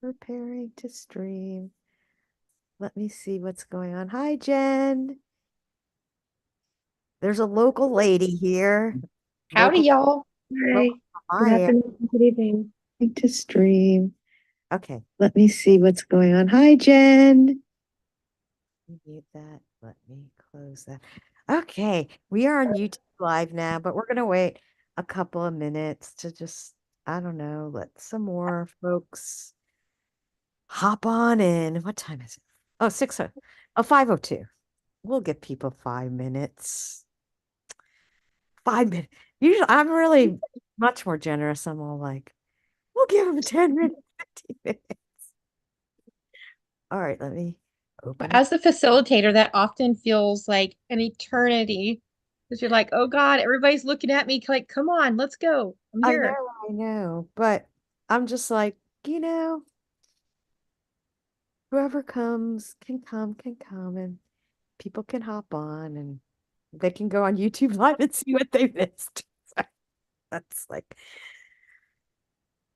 Preparing to stream. Let me see what's going on. Hi, Jen. There's a local lady here. Howdy, Local, y'all. local Hi. Good I am afternoon. Good evening. to stream. Okay, let me see what's going on. Hi, Jen. Mute that. Let me close that. Okay, we are on YouTube Live now, but we're gonna wait a couple of minutes to just, I don't know, let some more folks hop on in. What time is it? Oh, 5:02. We'll give people 5 minutes. 5 minutes. Usually, I'm really much more generous. I'm all like, we'll give them 10 minutes, 15 minutes. All right, let me open up. As the facilitator, that often feels like an eternity because you're like, oh God, everybody's looking at me like, come on, let's go. I'm I here. know, I know, but I'm just like, you know, whoever can come, and people can hop on and they can go on YouTube Live and see what they missed. So that's like,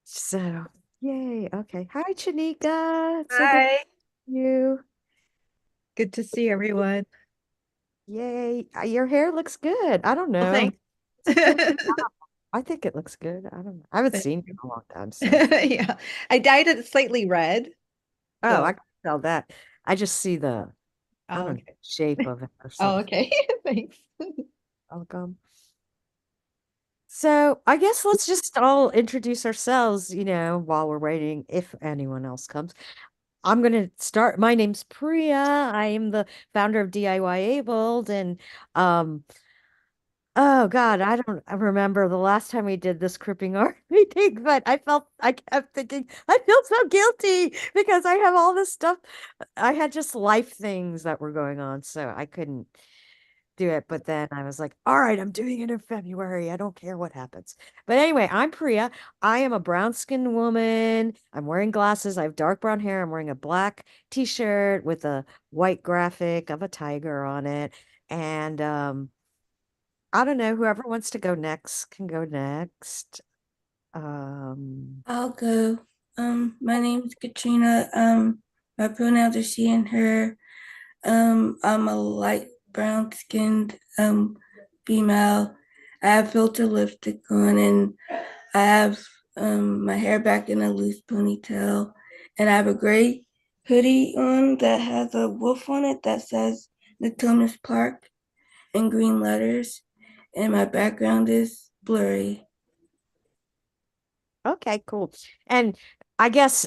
so yay. Okay. Hi, Chanika. It's so good to Hi. see you. Good to see everyone. Yay. Your hair looks good. I don't Well, know. thanks. I think it looks good. I don't know. I haven't seen you in a long time, so. Yeah. I dyed it slightly red. Oh, I So, can tell that. I just see I oh, don't know, okay. shape of it or Oh, something. okay. Thanks. Welcome. So I guess let's just all introduce ourselves, while we're waiting, if anyone else comes. I'm going to start. My name's Priya. I am the founder of DIY Abled. And um, oh God, I remember the last time we did this cripping art meeting, but I kept thinking, I feel so guilty because I have all this stuff. I had just life things that were going on, so I couldn't do it. But then I was like, all right, I'm doing it in February. I don't care what happens. But anyway, I'm Priya. I am a brown skinned woman. I'm wearing glasses. I have dark brown hair. I'm wearing a black t-shirt with a white graphic of a tiger on it. And I don't know, whoever wants to go next can go next. Um, I'll go. My name is Katrina. My pronouns are she and her. I'm a light brown skinned female. I have filter lipstick on and I have my hair back in a loose ponytail. And I have a gray hoodie on that has a wolf on it that says Natomas Park in green letters. And my background is blurry. Okay, cool. And I guess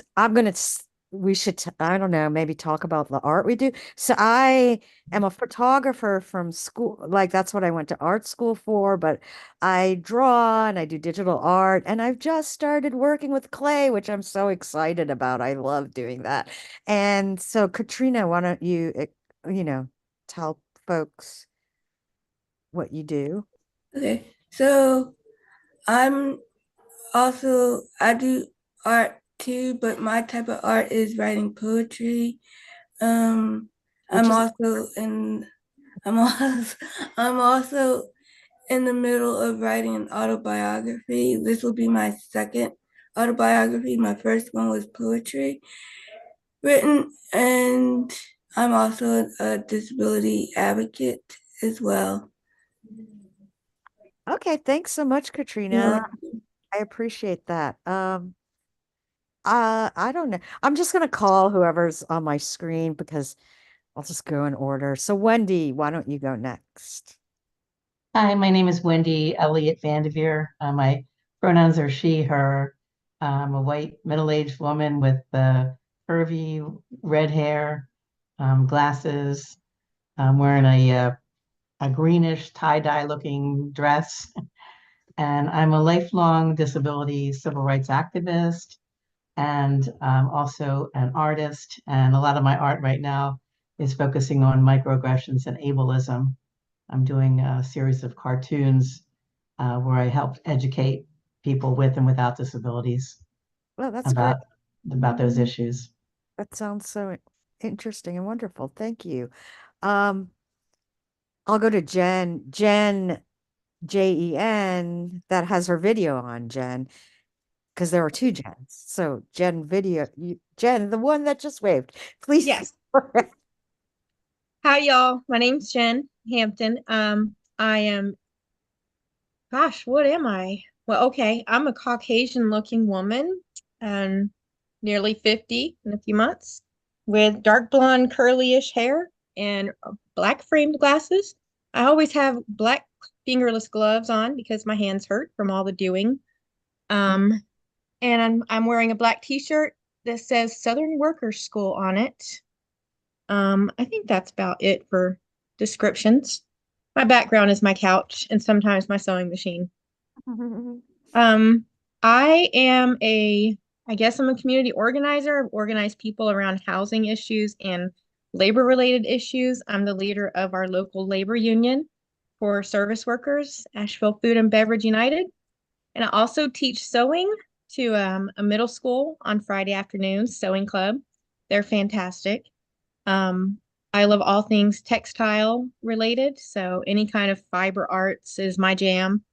we should, I don't know, maybe talk about the art we do. So I am a photographer from school. Like that's what I went to art school for, but I draw and I do digital art and I've just started working with clay, which I'm so excited about. I love doing that. And so Katrina, why don't you, you know, tell folks what you do? Okay, so I'm I do art too, but my type of art is writing poetry. Um, Which I'm is also in I'm also I'm also in the middle of writing an autobiography. This will be my second autobiography. My first one was poetry written, and I'm also a disability advocate as well. okay. Thanks so much, Katrina. Yeah. I appreciate that. I don't know. I'm just gonna call whoever's on my screen because I'll just go in order. So Wendy, why don't you go next? Hi, my name is Wendy Elliott Vanderveer. My pronouns are she, her. I'm a white middle-aged woman with curvy red hair, glasses. I'm wearing a greenish tie-dye looking dress. And I'm a lifelong disability civil rights activist and also an artist. And a lot of my art right now is focusing on microaggressions and ableism. I'm doing a series of cartoons where I help educate people with and without disabilities Well, that's great. about those issues. That sounds so interesting and wonderful. Thank you. Um, I'll go to Jen, Jen, Jen, that has her video on, Jen. because there are two Jens. So Jen video, Jen, the one that just waved, please. Yes. Hi, y'all. My name's Jen Hampton. I am, gosh, what am I? Well, okay, I'm a Caucasian looking woman and nearly 50 in a few months with dark blonde curly-ish hair and black framed glasses. I always have black fingerless gloves on because my hands hurt from all the doing. Um, and I'm wearing a black t-shirt that says Southern Workers School on it. I think that's about it for descriptions. My background is my couch and sometimes my sewing machine. Um, I guess I'm a community organizer. I've organized people around housing issues and labor related issues. I'm the leader of our local labor union for service workers, Asheville Food and Beverage United. And I also teach sewing to a middle school on Friday afternoons, sewing club. They're fantastic. Um, I love all things textile related, so any kind of fiber arts is my jam.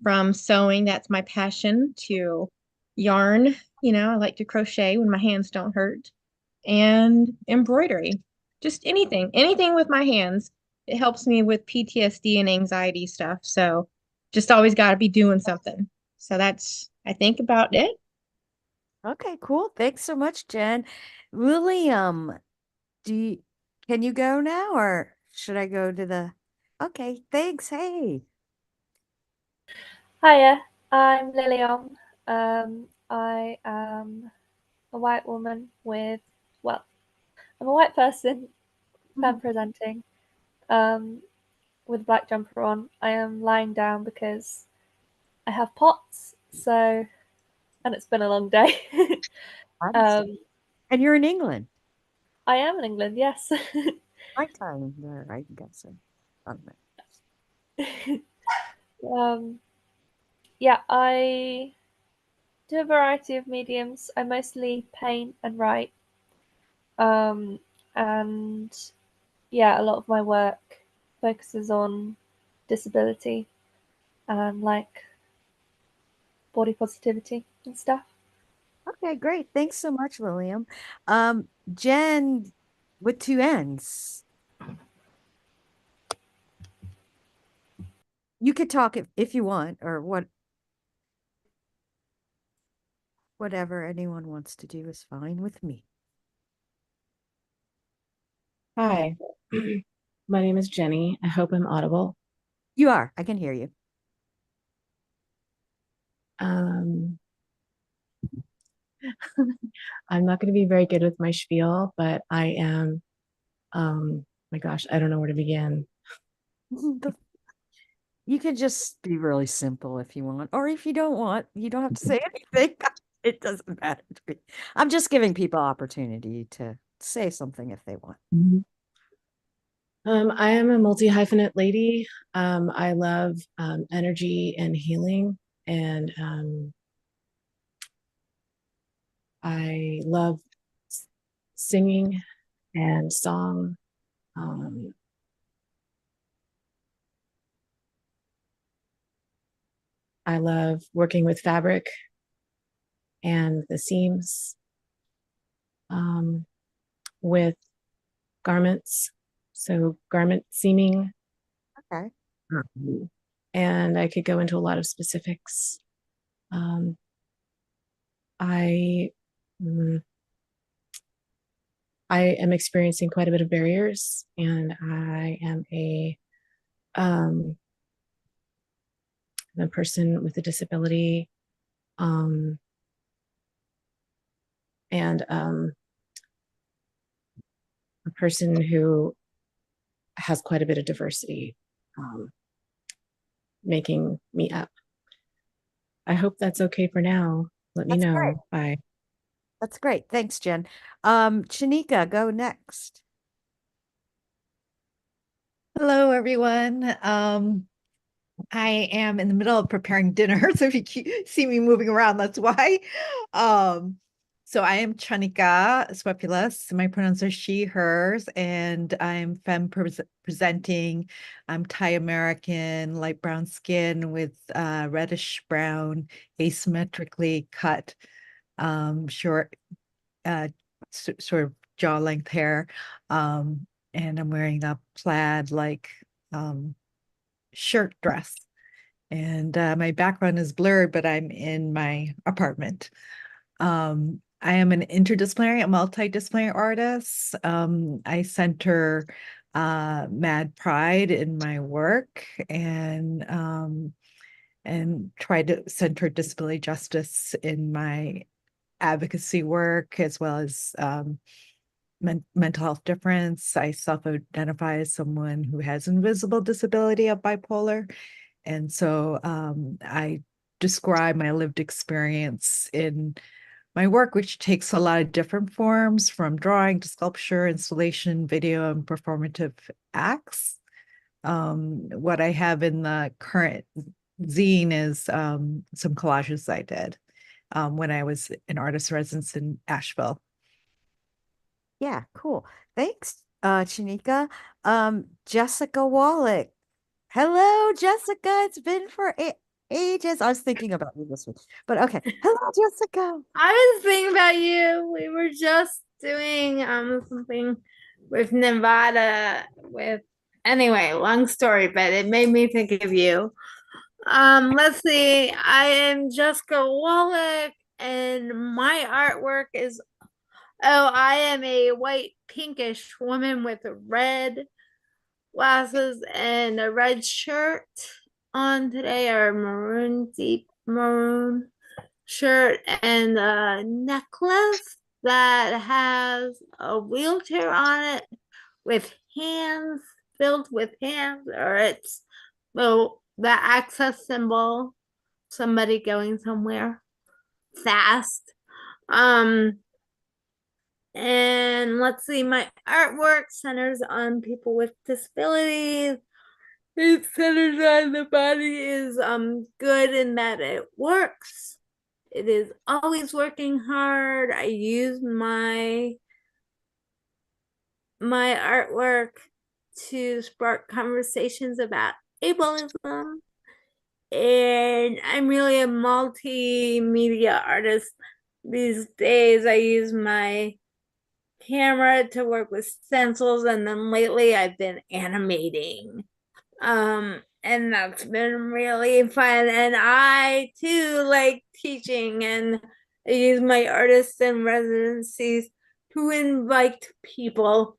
From sewing, that's my passion, to yarn, I like to crochet when my hands don't hurt, and embroidery. Just anything with my hands. It helps me with PTSD and anxiety stuff. So just always got to be doing something. So that's, I think, about it. Okay, cool. Thanks so much, Jen. Lily, do you, can you go now or should I go to the, okay, thanks. Hey. Hiya, I'm Lilian. I am a white woman well, I'm a white person, femme presenting, with a black jumper on. I am lying down because I have POTS, and it's been a long day. And you're in England. I am in England, yes. My time there, I guess. Yeah, I do a variety of mediums. I mostly paint and write. And yeah, a lot of my work focuses on disability and like body positivity and stuff. Okay, great. Thanks so much, William. Jen with two N's. You could talk if you want, or whatever anyone wants to do is fine with me. Hi, my name is Jenny. I hope I'm audible. You are. I can hear you. I'm not going to be very good with my spiel, but I am, my gosh, I don't know where to begin. You can just be really simple if you want, or if you don't want, you don't have to say anything. It doesn't matter to me. I'm just giving people opportunity to say something if they want. I am a multi-hyphenate lady. I love energy and healing, and I love singing and song. I love working with fabric and the seams, with garments, so garment seaming. Okay. And I could go into a lot of specifics. I am experiencing quite a bit of barriers, and I am a person with a disability, and a person who has quite a bit of diversity, making me up. I hope that's okay for now. Let me know. Great. Bye. That's great. Thanks, Jen. Shanika, go next. Hello, everyone. I am in the middle of preparing dinner, so if you see me moving around, that's why. So I am Chanika Swepulus. My pronouns are she, hers, and I'm presenting. I'm Thai American, light brown skin with reddish brown, asymmetrically cut, short, sort of jaw length hair. And I'm wearing a plaid like shirt dress. And my background is blurred, but I'm in my apartment. I am an interdisciplinary, a multidisciplinary artist. I center mad pride in my work and try to center disability justice in my advocacy work as well as mental health difference. I self-identify as someone who has invisible disability of bipolar. And so I describe my lived experience in my work, which takes a lot of different forms from drawing to sculpture, installation, video, and performative acts. What I have in the current zine is some collages I did when I was an artist residence in Asheville. Yeah, cool. Thanks, Chanika. Jessica Wallach. Hello, Jessica. It's been for ages. I was thinking about you this week, but okay. Hello, Jessica. I was thinking about you. We were just doing something with Nevada with anyway, long story, but it made me think of you. Let's see. I am Jessica Wallach and my artwork is I am a white pinkish woman with red glasses and a red shirt on today, or maroon, deep maroon shirt and a necklace that has a wheelchair on it with hands, filled with hands, or it's the access symbol, somebody going somewhere fast. And let's see, my artwork centers on people with disabilities. It centers on the body is good in that it works. It is always working hard. I use my artwork to spark conversations about ableism. And I'm really a multimedia artist these days. I use my camera to work with stencils, and then lately I've been animating. And that's been really fun. And I too like teaching, and I use my artists and residencies to invite people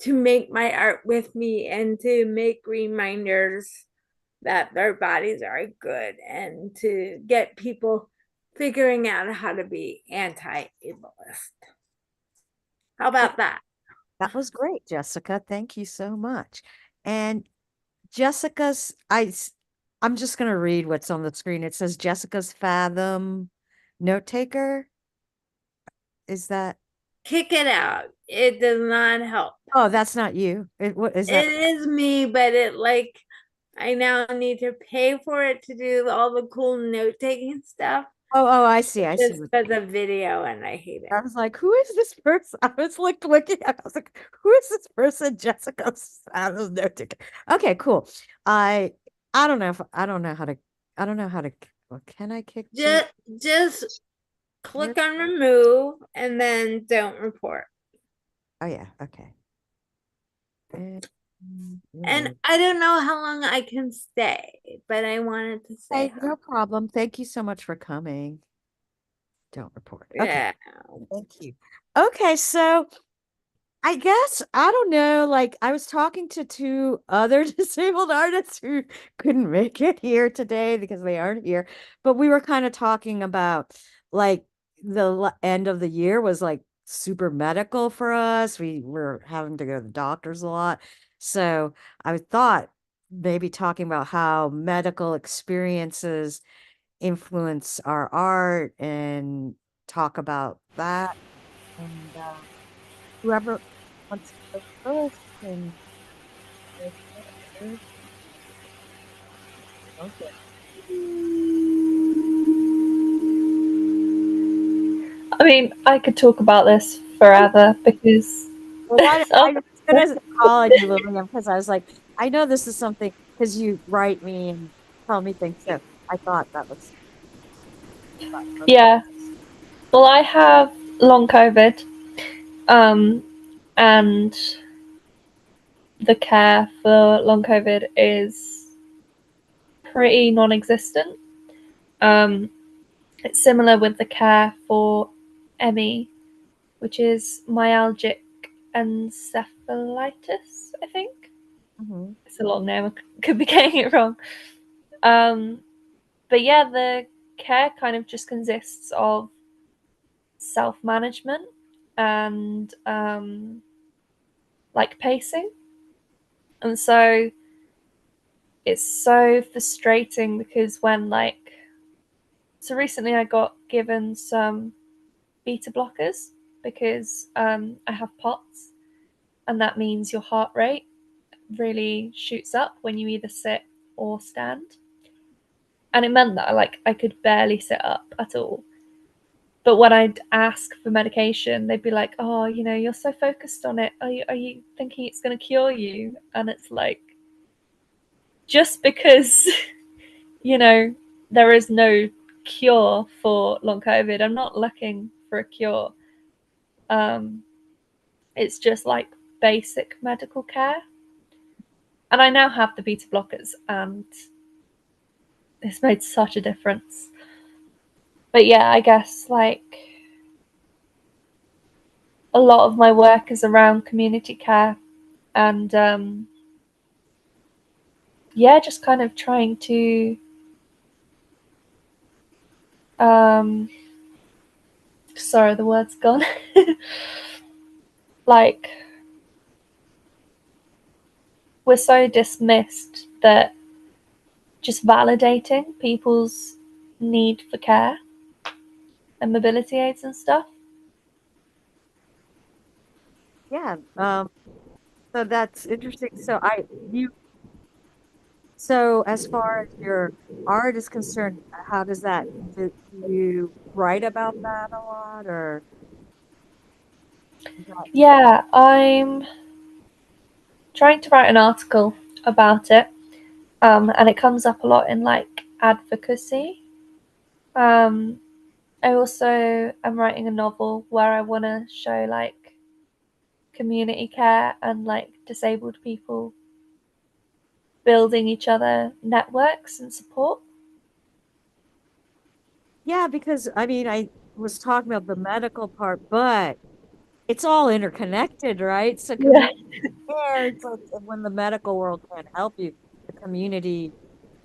to make my art with me and to make reminders that their bodies are good and to get people figuring out how to be anti-ableist. How about that? That was great, Jessica. Thank you so much. And I'm just going to read what's on the screen. It says Jessica's Fathom note taker. Is that? Kick it out. It does not help. Oh, that's not you. What is that? It is me, but I now need to pay for it to do all the cool note taking stuff. Oh, I see. I see. Just as a video, and I hate it. I was like, who is this person? I was like looking at, I was like, who is this person? Jessica's Fathom note taker. Okay, cool. I don't know how to, well, can I kick? Just click on remove and then don't report. Oh yeah, okay. And I don't know how long I can stay, but I wanted to say hey, no problem. Thank you so much for coming. Don't report. Okay. Yeah. Thank you. Okay, so I guess I don't know. Like I was talking to two other disabled artists who couldn't make it here today because they aren't here, but we were kind of talking about like the end of the year was like super medical for us. We were having to go to the doctors a lot. So I thought maybe talking about how medical experiences influence our art and talk about that. And whoever wants to go first and go first. Okay. I mean, I could talk about this forever because Well, I of was gonna call on you, Lillian, because I was like, I know this is something because you write me and tell me things. So I thought that was yeah. Well, I have long COVID, um, and the care for long COVID is pretty non-existent. Um, it's similar with the care for ME, which is myalgic encephalitis, I think. Mhm. It's a long name. I could be getting it wrong. Um, but yeah, the care kind of just consists of self-management and like pacing. And so it's so frustrating because so recently I got given some beta blockers because I have POTS, and that means your heart rate really shoots up when you either sit or stand. And it meant that I could barely sit up at all. But when I'd ask for medication, they'd be like, "Oh, you're so focused on it. Are you thinking it's going to cure you?" And it's like, just because you know there is no cure for long COVID, I'm not looking for a cure. Um, it's just like basic medical care, and I now have the beta blockers, and it's made such a difference. But yeah, I guess a lot of my work is around community care and yeah, just kind of trying to um sorry, the word's gone. like we're so dismissed that just validating people's need for care and mobility aids and stuff. yeah. So that's interesting. So as far as your art is concerned, how does that do you write about that a lot or is that Yeah, I'm trying to write an article about it, and it comes up a lot in advocacy. um I also am writing a novel where I want to show community care and disabled people building each other networks and support. yeah, because I mean I was talking about the medical part, but it's all interconnected, right? So Yeah. community care, it's like when the medical world can't help you, the community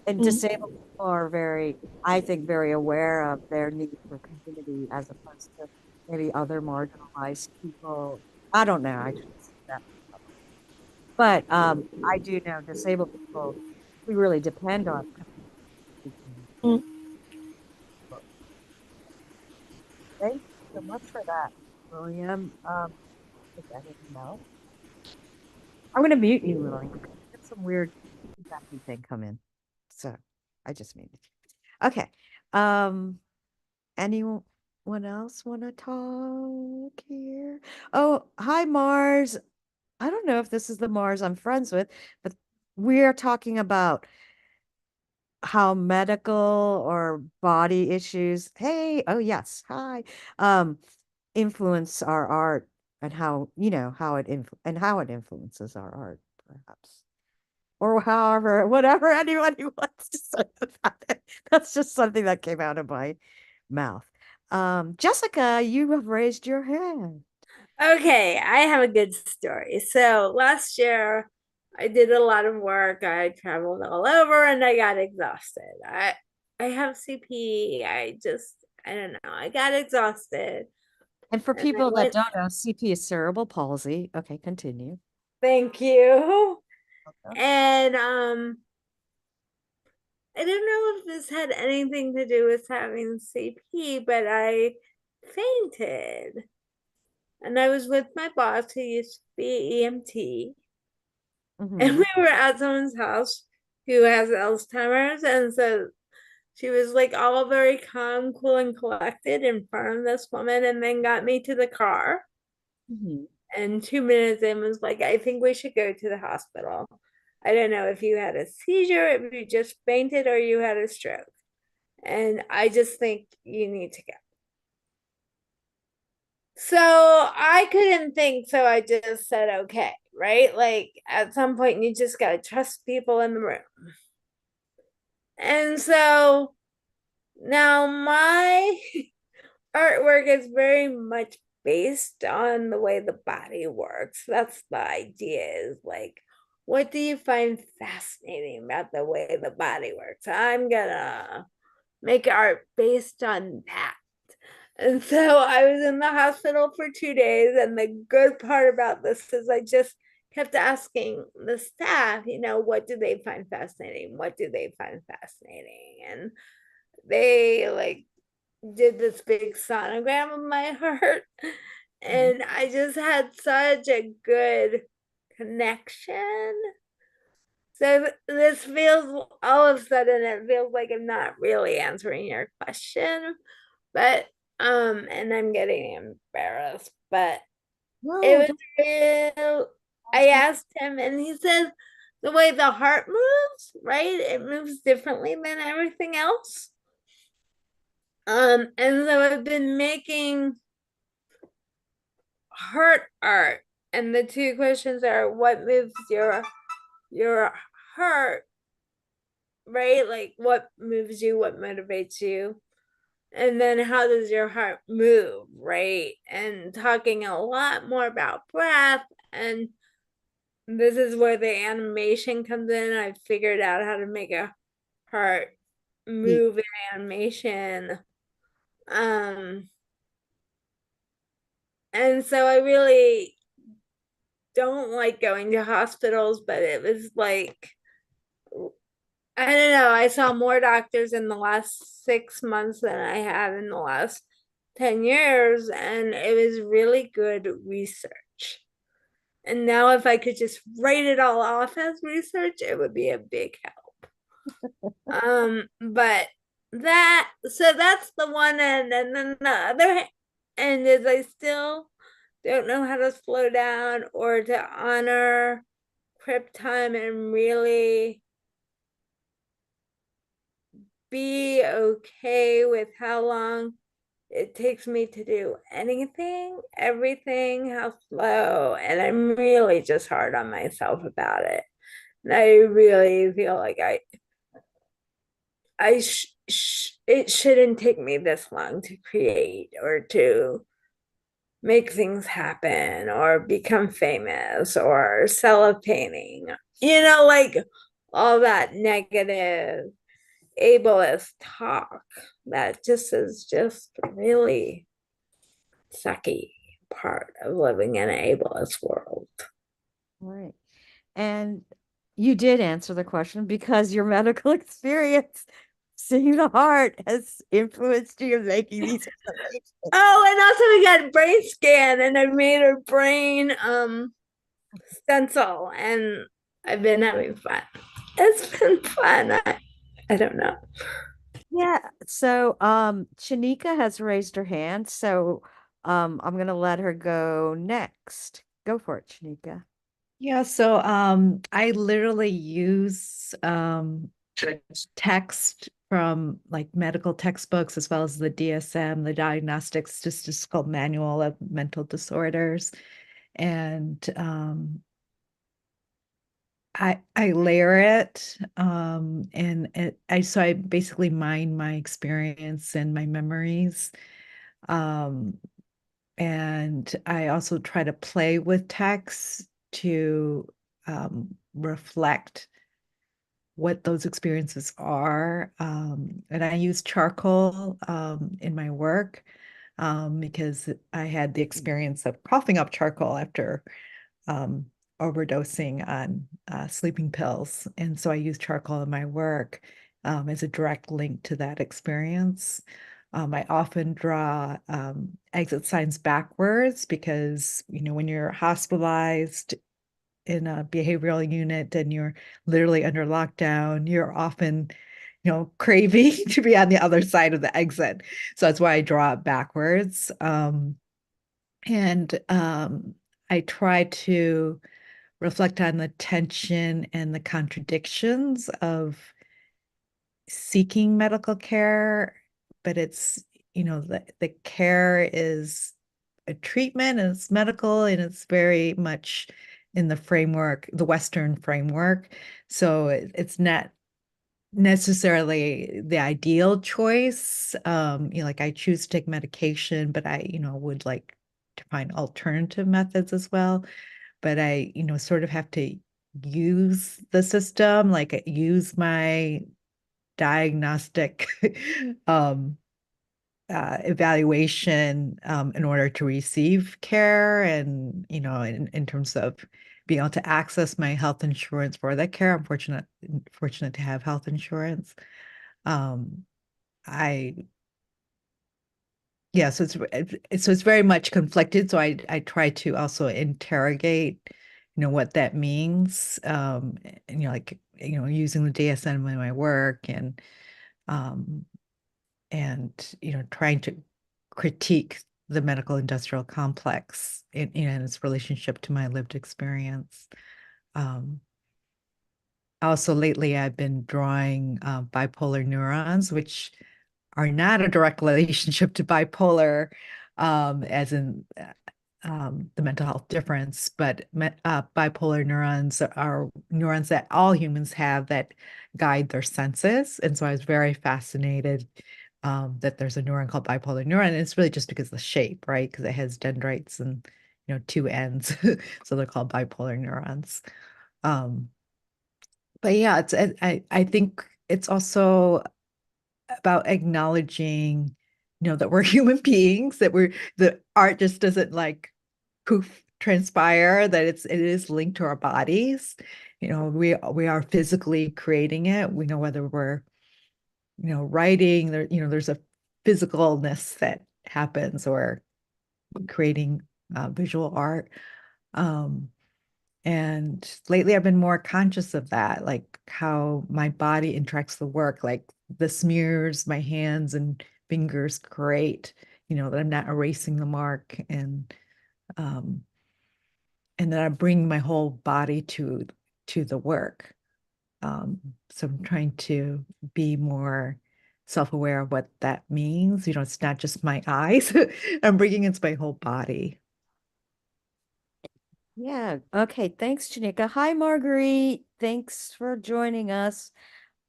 and Mm. disabled people are very, I think, very aware of their need for community as opposed to maybe other marginalized people. I don't know. I just see that. But I do know disabled people, we really depend on community. Mm. Thank you so much for that, William. Is anything else? I'm going to mute you, William, because there's some weird feedbacky thing come in. So I just muted you. Okay. Um, anyone else want to talk here? Oh, hi, Mars. I don't know if this is the Mars I'm friends with, but we are talking about how medical or body issues, hey, oh yes, hi, um, influence our art and how, how how it influences our art, perhaps. Or however, whatever anyone who wants to say about it. That's just something that came out of my mouth. Jessica, you have raised your hand. Okay, I have a good story. So last year, I did a lot of work. I traveled all over and I got exhausted. I have CP. I don't know. I got exhausted. And for And I people that went, don't know, CP is cerebral palsy. Okay, continue. thank you. Okay. And I don't know if this had anything to do with having CP, but I fainted. And I was with my boss who used to be EMT. And Mhm. we were at someone's house who has Alzheimer's. And so She was like all very calm, cool, and collected in front of this woman, and then got me to the car. Mhm. And 2 minutes in was like, I think we should go to the hospital. I don't know if you had a seizure, if you just fainted, or you had a stroke. And I just think you need to go. So I couldn't think, so I just said, okay, right? Like at some point, you just got to trust people in the room. And so now my artwork is very much based on the way the body works. That's the idea, is like, what do you find fascinating about the way the body works? I'm gonna make art based on that. And so I was in the hospital for 2 days. And the good part about this is I just kept asking the staff, what do they find fascinating? What do they find fascinating? And they like did this big sonogram of my heart. And I just had such a good connection. So this feels, all of a sudden, it feels like I'm not really answering your question, but and I'm getting embarrassed, but it No, was real. I asked him, and he says the way the heart moves, right? It moves differently than everything else. And so I've been making heart art, and the two questions are, what moves your heart, right? Like what moves you, what motivates you? And then how does your heart move, right? And talking a lot more about breath. And this is where the animation comes in. I figured out how to make a heart move in animation. Um, and so I really don't like going to hospitals, but it was like, I don't know, I saw more doctors in the last 6 months than I have in the last 10 years, and it was really good research. And now, if I could just write it all off as research, it would be a big help. But so that's the one end, and then the other end is I still don't know how to slow down or to honor prep time and really be okay with how long it takes me to do anything, everything, how slow. And I'm really just hard on myself about it. And I really feel like it shouldn't take me this long to create or to make things happen or become famous or sell a painting. Like all that negative ableist talk that just is just really sucky part of living in an ableist world. right. And you did answer the question because your medical experience seeing the heart has influenced you in making these observations. Oh, and also we got a brain scan, and I made a brain stencil, and I've been having fun. It's been fun. I don't know. Yeah. So Shanika has raised her hand, so I'm gonna let her go next. Go for it, Shanika. Yeah, so I literally use text from like medical textbooks as well as the DSM, the Diagnostic Statistical Manual of Mental Disorders. And I layer it and I basically mine my experience and my memories. Um and I also try to play with text to reflect what those experiences are. And I use charcoal in my work because I had the experience of coughing up charcoal after um, overdosing on sleeping pills. And so I use charcoal in my work as a direct link to that experience. I often draw exit signs backwards because, when you're hospitalized in a behavioral unit and you're literally under lockdown, you're often craving to be on the other side of the exit. So that's why I draw it backwards. And I try to reflect on the tension and the contradictions of seeking medical care, but it's, the care is a treatment and it's medical and it's very much in the framework, the Western framework. So it's not necessarily the ideal choice. Like I choose to take medication, but I, would like to find alternative methods as well. But I, sort of have to use the system, like use my diagnostic um evaluation in order to receive care, and in terms of being able to access my health insurance for that care. I'm fortunate to have health insurance. um I Yeah, so it's very much conflicted, so I try to also interrogate what that means, and like using the DSM in my work, um trying to critique the medical industrial complex in its relationship to my lived experience. Um, Also, lately, I've been drawing bipolar neurons, which are not a direct relationship to bipolar, as in the mental health difference, but bipolar neurons are neurons that all humans have that guide their senses. And so I was very fascinated that there's a neuron called bipolar neuron. And it's really just because of the shape, right? Because it has dendrites and two ends, so they're called bipolar neurons. Um, but yeah, I think it's also about acknowledging, that we're human beings, that the art just doesn't like poof transpire, that it is linked to our bodies. We are physically creating it. We know whether we're, writing there, there's a physicalness that happens, or creating visual art. Um, and lately I've been more conscious of that, like how my body interacts with the work, like the smears my hands and fingers create, that I'm not erasing the mark, um, and that I bring my whole body to the work. So I'm trying to be more self-aware of what that means. It's not just my eyes. I'm bringing it to my whole body. Yeah. Okay. Thanks, Janika. Hi, Marguerite. Thanks for joining us.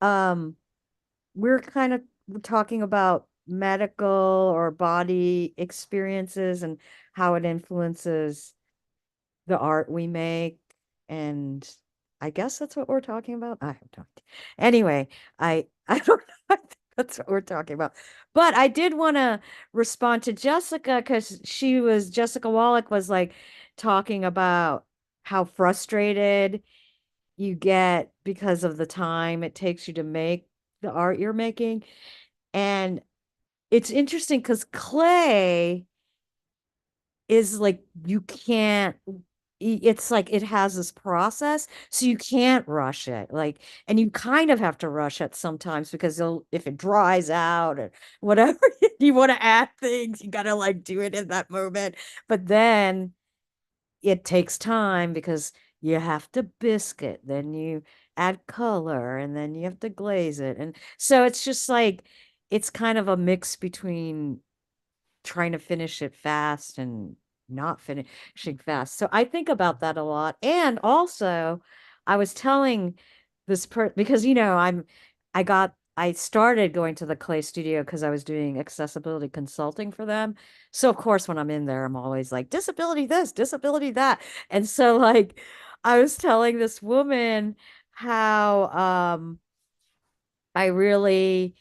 Um, we're kind of talking about medical or body experiences and how it influences the art we make. And I guess that's what we're talking about. I have no idea. Anyway, I don't know. I think that's what we're talking about. But I did want to respond to Jessica, because Jessica Wallach was like talking about how frustrated you get because of the time it takes you to make the art you're making. And it's interesting because clay is like you can't it's like it has this process, so you can't rush it, like, and you kind of have to rush it sometimes because if it dries out or whatever, you want to add things, you gotta like do it in that moment. But then it takes time because you have to biscuit, then you add color, and then you have to glaze it, and so it's just like it's kind of a mix between trying to finish it fast and not finishing fast. So I think about that a lot. And also, I was telling because I started going to the clay studio because I was doing accessibility consulting for them. So of course when I'm in there, I'm always like disability this, disability that. And so like I was telling this woman how I really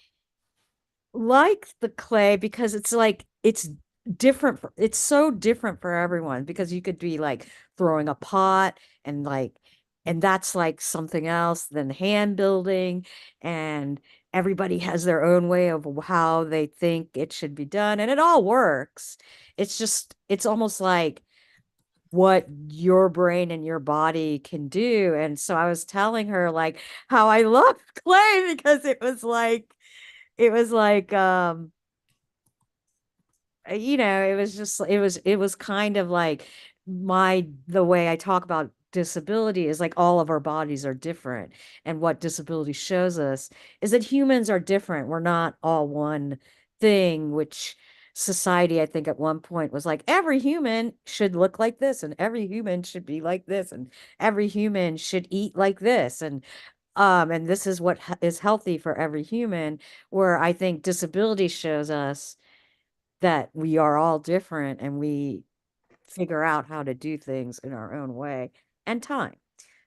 like the clay because it's like it's so different for everyone, because you could be like throwing a pot and like, and that's like something else than hand building, and everybody has their own way of how they think it should be done, and it all works. It's just it's almost like what your brain and your body can do. And so I was telling her like how I loved clay because it was like it was just it was kind of like the way I talk about disability is like all of our bodies are different, and what disability shows us is that humans are different. We're not all one thing, which society I think at one point was like every human should look like this and every human should be like this and every human should eat like this, and this is what is healthy for every human, where I think disability shows us that we are all different and we figure out how to do things in our own way and time.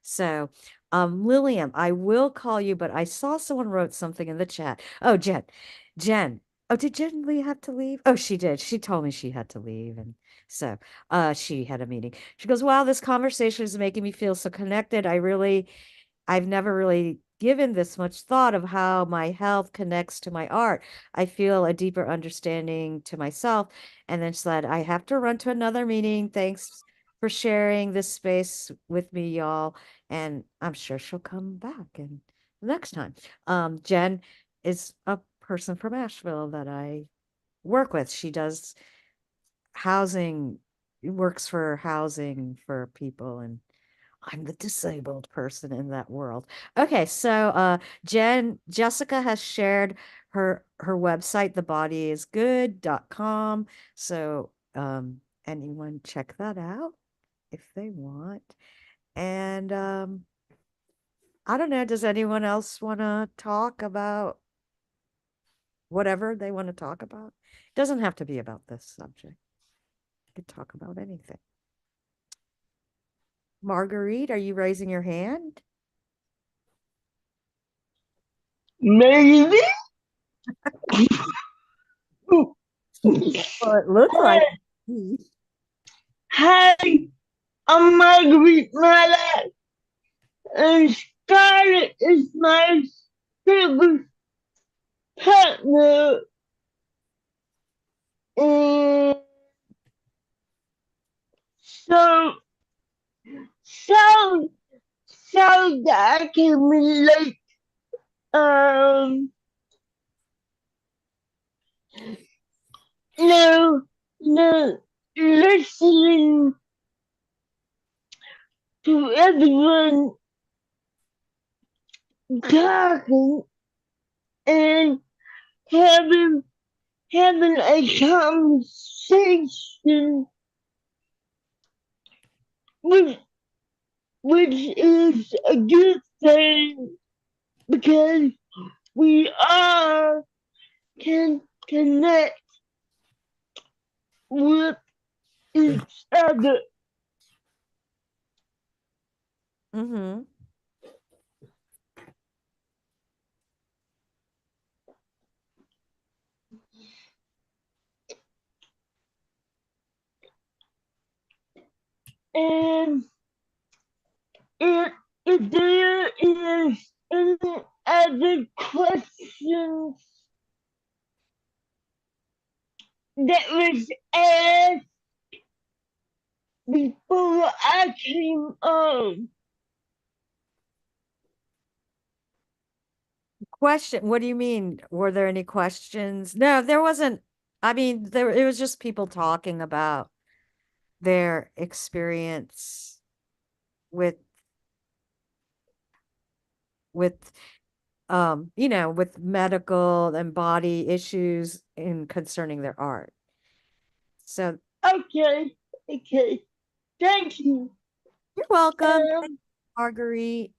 So, Lillian, I will call you, but I saw someone wrote something in the chat. Oh, Jen. Oh, did Jen Lee have to leave? Oh, she did. She told me she had to leave. And so, she had a meeting. She goes, wow, this conversation is making me feel so connected. I've never really given this much thought of how my health connects to my art. I feel a deeper understanding to myself. And then said, I have to run to another meeting. Thanks for sharing this space with me, y'all. And I'm sure she'll come back and next time. Jen is a person from Asheville that I work with. She does housing, works for housing for people, and I'm the disabled person in that world. Okay, so Jessica has shared her website, thebodyisgood.com. So anyone check that out if they want. And I don't know, does anyone else want to talk about whatever they want to talk about? It doesn't have to be about this subject. You could talk about anything. Marguerite, are you raising your hand? Maybe. Well, it looks like. Hi, I'm Marguerite Mala, and Scarlett is my favorite partner. And so, so, so that I can relate, um, no, no, listening to everyone talking and having a conversation which which is a good thing because we all can connect with each other. Mm-hmm. And if there is any other questions that was asked before I came on. Question, what do you mean? Were there any questions? No, there wasn't. I mean, it was just people talking about their experience with with with medical and body issues in concerning their art. So Okay, thank you. you're welcome. Thank you, Marguerite.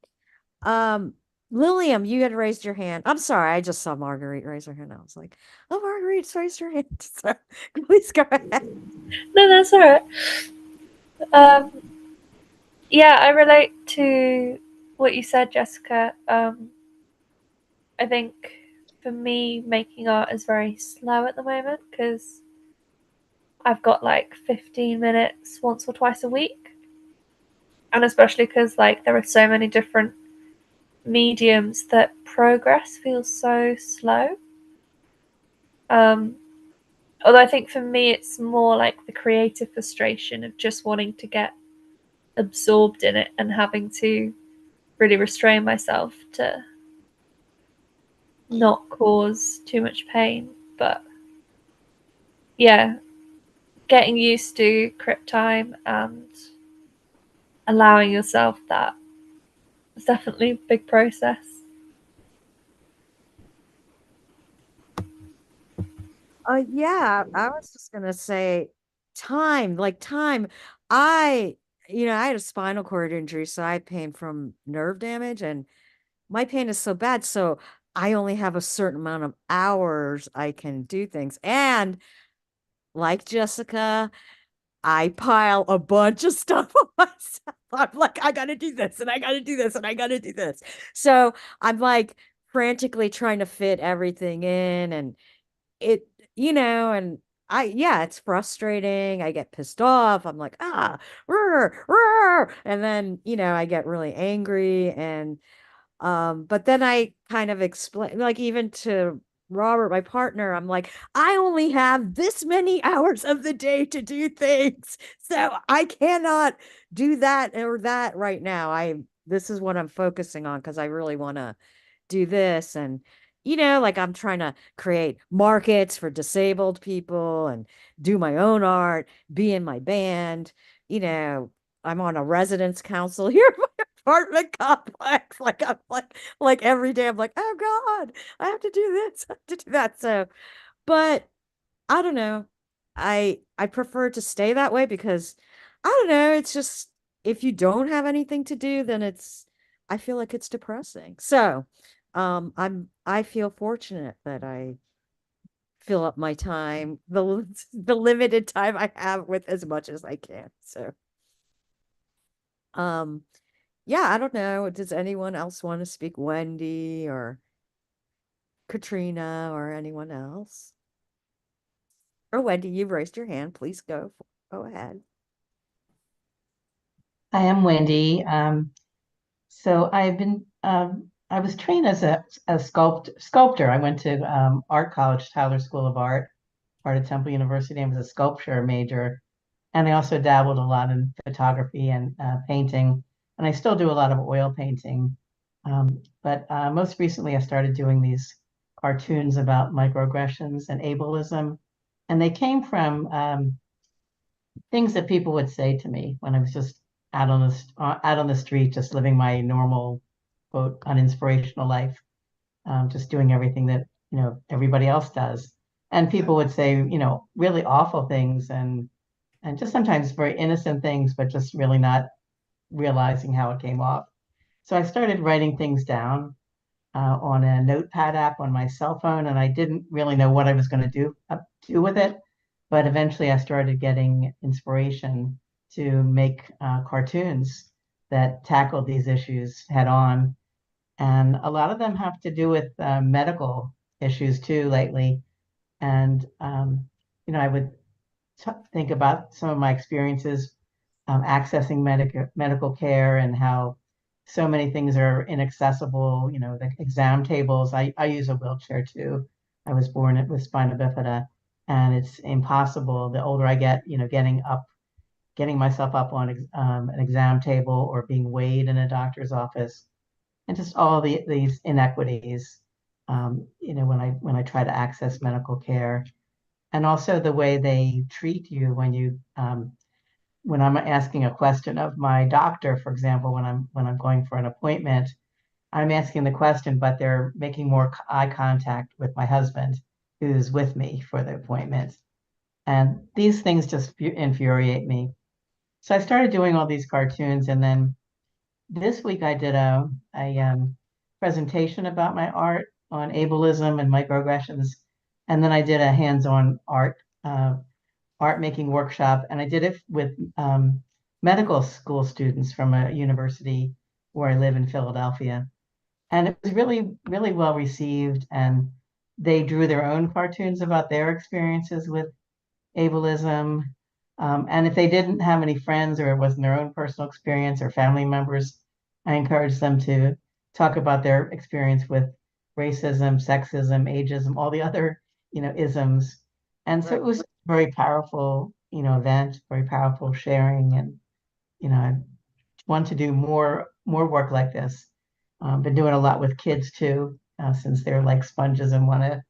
Lilium, you had raised your hand. I'm sorry, I just saw Marguerite raise her hand. I was like, oh, Marguerite's raised her hand. So please go ahead. No, that's all right. Yeah, I relate to what you said, Jessica. I think for me, making art is very slow at the moment because I've got like 15 minutes once or twice a week. And especially because like there are so many different mediums that progress feels so slow. Although I think for me it's more like the creative frustration of just wanting to get absorbed in it and having to really restrain myself to not cause too much pain. But yeah, getting used to crip time and allowing yourself that is definitely a big process. Yeah, I was just gonna say time, like time. I, I had a spinal cord injury, so I had pain from nerve damage, and my pain is so bad, so I only have a certain amount of hours I can do things. And like Jessica, I pile a bunch of stuff on myself. I'm like, I gotta do this, and I gotta do this, and I gotta do this. So I'm like frantically trying to fit everything in, and it, and yeah, it's frustrating. I get pissed off. I'm like, rrr, rrr. And then, I get really angry. And but then I kind of explain, like, even to Robert, my partner, I'm like, I only have this many hours of the day to do things. So I cannot do that or that right now. This is what I'm focusing on because I really want to do this. And, like I'm trying to create markets for disabled people and do my own art, be in my band. I'm on a residence council here apartment complex. Like I'm like every day I'm like, oh God, I have to do this, I have to do that. So, but I don't know. I prefer to stay that way because I don't know, it's just if you don't have anything to do, then I feel like it's depressing. So, I feel fortunate that I fill up my time, the limited time I have with as much as I can. So, um yeah, I don't know. Does anyone else want to speak? Wendy or Katrina or anyone else? Or Wendy, you've raised your hand. Please go ahead. I am Wendy. So I was trained as a sculptor. I went to art college, Tyler School of Art, part of Temple University. I was a sculpture major, and I also dabbled a lot in photography and painting, and I still do a lot of oil painting. But most recently, I started doing these cartoons about microaggressions and ableism, and they came from things that people would say to me when I was just out on the street, just living my normal, quote, uninspirational life, just doing everything that everybody else does. And people would say, really awful things and just sometimes very innocent things, but just really not realizing how it came off. So I started writing things down on a notepad app on my cell phone, and I didn't really know what I was going to do with it. But eventually, I started getting inspiration to make cartoons that tackled these issues head on, and a lot of them have to do with medical issues too lately. And I would think about some of my experiences accessing medical care and how so many things are inaccessible. The exam tables. I use a wheelchair too. I was born with spina bifida, and it's impossible. The older I get, getting myself up on an exam table or being weighed in a doctor's office, and just all these inequities. When I try to access medical care, and also the way they treat you when I'm asking a question of my doctor, for example, when I'm going for an appointment, I'm asking the question, but they're making more eye contact with my husband, who's with me for the appointment. And these things just infuriate me. So I started doing all these cartoons, and then this week I did a presentation about my art on ableism and microaggressions, and then I did a hands-on art making workshop, and I did it with medical school students from a university where I live in Philadelphia. And it was really, really well received. And they drew their own cartoons about their experiences with ableism. And if they didn't have any friends or it wasn't their own personal experience or family members, I encouraged them to talk about their experience with racism, sexism, ageism, all the other, isms. And so it was a very powerful, event, very powerful sharing. And, want to do more work like this. Been doing a lot with kids too, since they're like sponges and want to,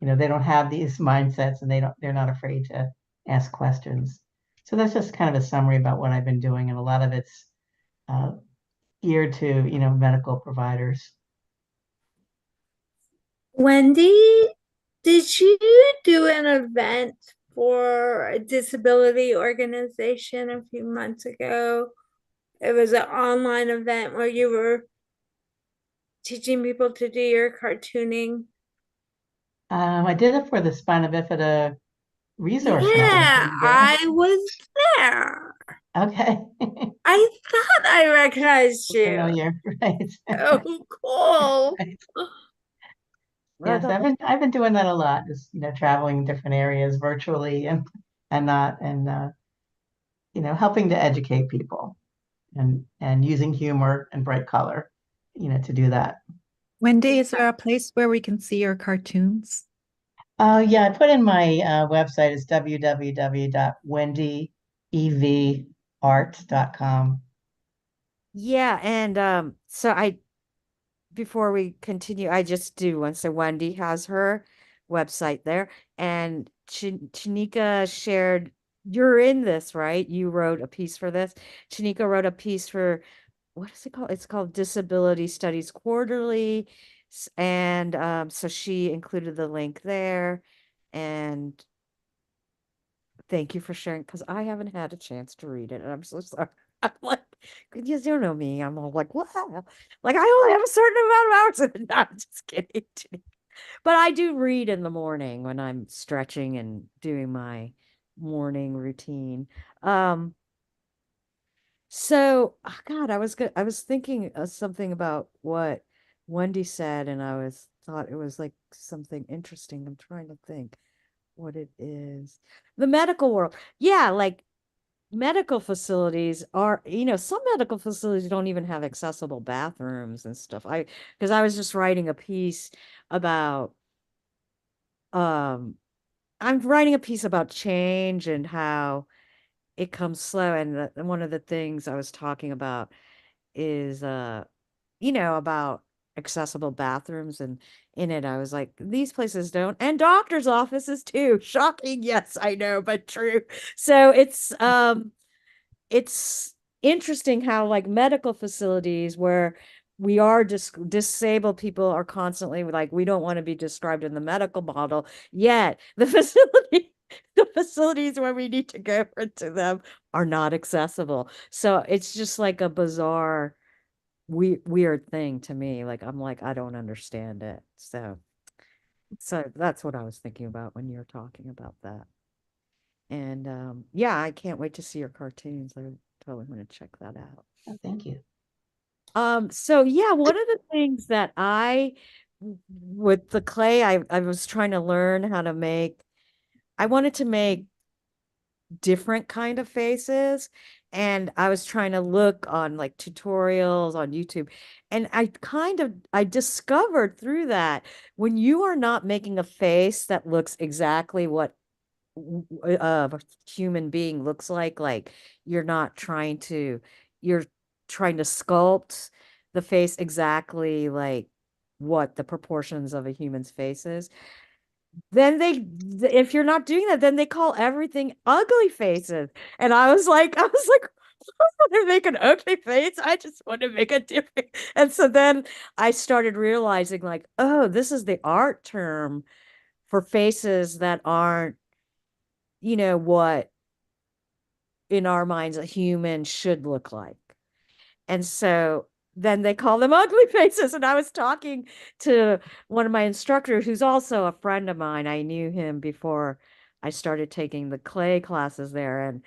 they don't have these mindsets and they're not afraid to ask questions. So that's just kind of a summary about what I've been doing, and a lot of it's uh, geared to, medical providers. Wendy, did you do an event for a disability organization a few months ago? It was an online event where you were teaching people to do your cartooning. I did it for the Spina Bifida Resource Network. Were Yeah, you there? I was there. Okay. I thought I recognized you. Familiar, right? Oh, cool. Right. I Yes, thought I've been doing that a lot, just traveling different areas virtually and not and helping to educate people and using humor and bright color, to do that. Wendy, is there a place where we can see your cartoons? Yeah, I put in my website is www.wendyevart.com. yeah, and so I before we continue, I just do want to say Wendy has her website there, and Chanika shared. You're in this, right? You wrote a piece for this. Chanika wrote a piece for what is it called? It's called Disability Studies Quarterly, and so she included the link there, and thank you for sharing because I haven't had a chance to read it, and I'm so sorry. I'm like, you don't know me. I'm all like, wow, like I only have a certain amount of hours. And I'm just kidding. But I do read in the morning when I'm stretching and doing my morning routine. Um, God, I was thinking of something about what Wendy said, and I was thought it was like something interesting. I'm trying to think what it is. The medical world. Yeah, like medical facilities are, some medical facilities don't even have accessible bathrooms and stuff. Because I was just writing a piece about, um, I'm writing a piece about change and how it comes slow. And one of the things I was talking about is, about accessible bathrooms. And in it, I was like, these places don't, and doctors' offices too. Shocking. Yes, I know, but true. So it's interesting how like medical facilities where we are disabled people are constantly like we don't want to be described in the medical model, yet the facilities where we need to go into them are not accessible. So it's just like a bizarre weird thing to me. Like I'm like I don't understand it. So that's what I was thinking about when you were talking about that. And yeah, I can't wait to see your cartoons. I totally want to check that out. Oh, thank you. So yeah, one of the things that with the clay, I was trying to learn how to make, I wanted to make different kind of faces, and I was trying to look on like tutorials on YouTube, and I discovered through that when you are not making a face that looks exactly what a human being looks like you're not trying to you're trying to sculpt the face exactly like what the proportions of a human's face is, then if you're not doing that, then they call everything ugly faces. And I was like I don't want to make an ugly face, I just want to make a different. And so then I started realizing like, oh, this is the art term for faces that aren't, what in our minds a human should look like. And so then they call them ugly faces. And I was talking to one of my instructors who's also a friend of mine. I knew him before I started taking the clay classes there. And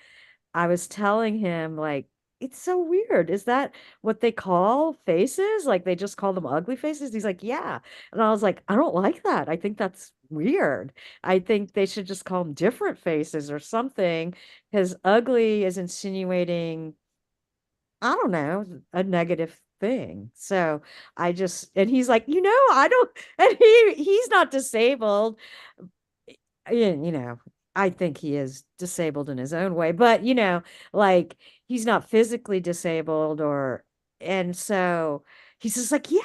I was telling him, like, it's so weird. Is that what they call faces? Like they just call them ugly faces? He's like, yeah. And I was like, I don't like that. I think that's weird. I think they should just call them different faces or something, because ugly is insinuating, I don't know, a negative thing. So and he's like, I don't, and he's not disabled. Yeah, I think he is disabled in his own way, but like he's not physically disabled and so he's just like, yeah,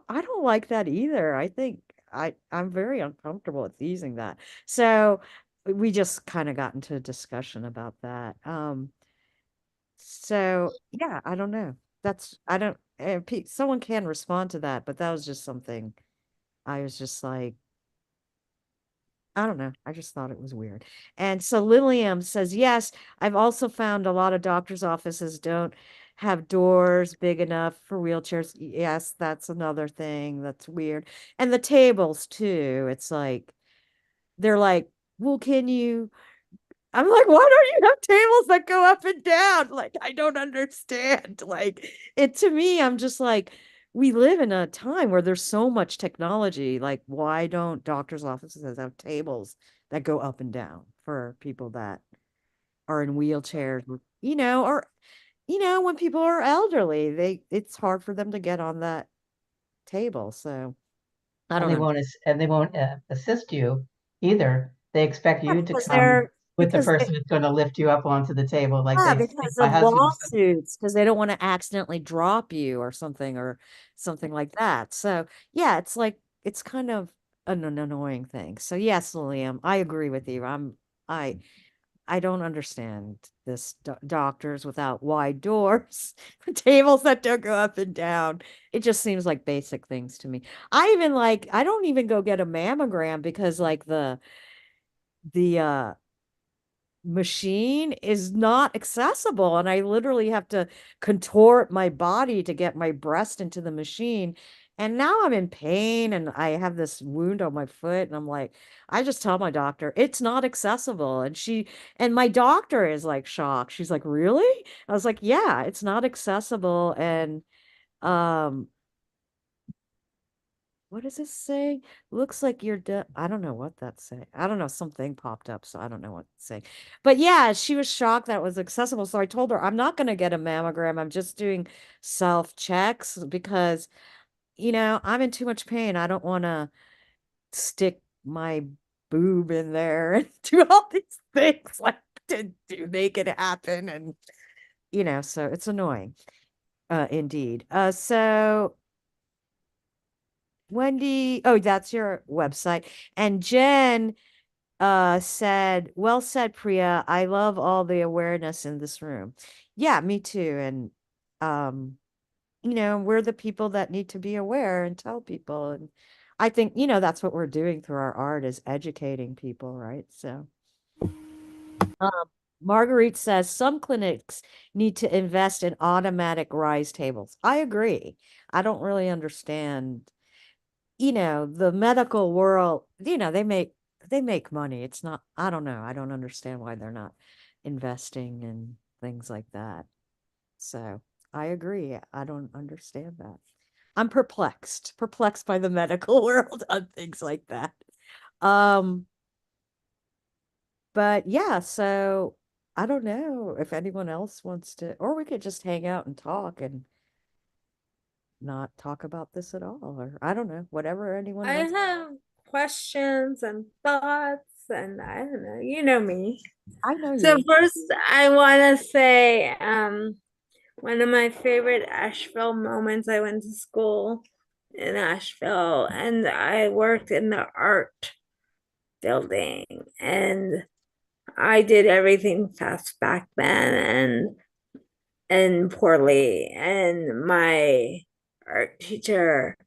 I don't like that either. I think I'm very uncomfortable with using that. So we just kind of got into a discussion about that. So yeah, I don't know. That's I don't someone can respond to that, but that was just something I was just like, I don't know. I just thought it was weird. And so Lilium says, yes, I've also found a lot of doctors' offices don't have doors big enough for wheelchairs. Yes, that's another thing that's weird. And the tables too. It's like, they're like, well, can you I'm like, why don't you have tables that go up and down? Like, I don't understand. Like, it to me, I'm just like, we live in a time where there's so much technology. Like, why don't doctors' offices have tables that go up and down for people that are in wheelchairs, or when people are elderly, it's hard for them to get on that table. So I And don't they know. won't, and they won't assist you either. They expect Yeah, you to come with the person that's going to lift you up onto the table. Like yeah, they, because my of husband or something. lawsuits, because they don't want to accidentally drop you or something like that. So yeah, it's like it's kind of an annoying thing. So yes, Liam, I agree with you. I I don't understand this doctors without wide doors, tables that don't go up and down. It just seems like basic things to me. I don't even go get a mammogram because like the machine is not accessible and I literally have to contort my body to get my breast into the machine. And now I'm in pain and I have this wound on my foot and I'm like, I just tell my doctor it's not accessible. And my doctor is like shocked. She's like, "Really?" I was like, "Yeah, it's not accessible." And um what does this say? Looks like you're I don't know what that's saying. I don't know. Something popped up, so I don't know what to say. But yeah, she was shocked that it was accessible. So I told her I'm not going to get a mammogram. I'm just doing self checks because, I'm in too much pain. I don't want to stick my boob in there and do all these things like to make it happen. And, so it's annoying. Indeed. So Wendy, oh, that's your website. And Jen said, "Well said, Priya. I love all the awareness in this room." Yeah, me too. And um, we're the people that need to be aware and tell people. And I think, that's what we're doing through our art is educating people, right? So um Marguerite says some clinics need to invest in automatic rise tables. I agree. I don't really understand the medical world, they make money. It's not, I don't know. I don't understand why they're not investing in things like that. So I agree. I don't understand that. I'm perplexed by the medical world on things like that. Um, but yeah, so I don't know if anyone else wants to, or we could just hang out and talk and not talk about this at all, or I don't know, whatever anyone I wants. have questions and thoughts, and I don't know, you know me. I know So you. first, I want to say, one of my favorite Asheville moments. I went to school in Asheville, and I worked in the art building, and I did everything fast back then, and poorly. And my art teacher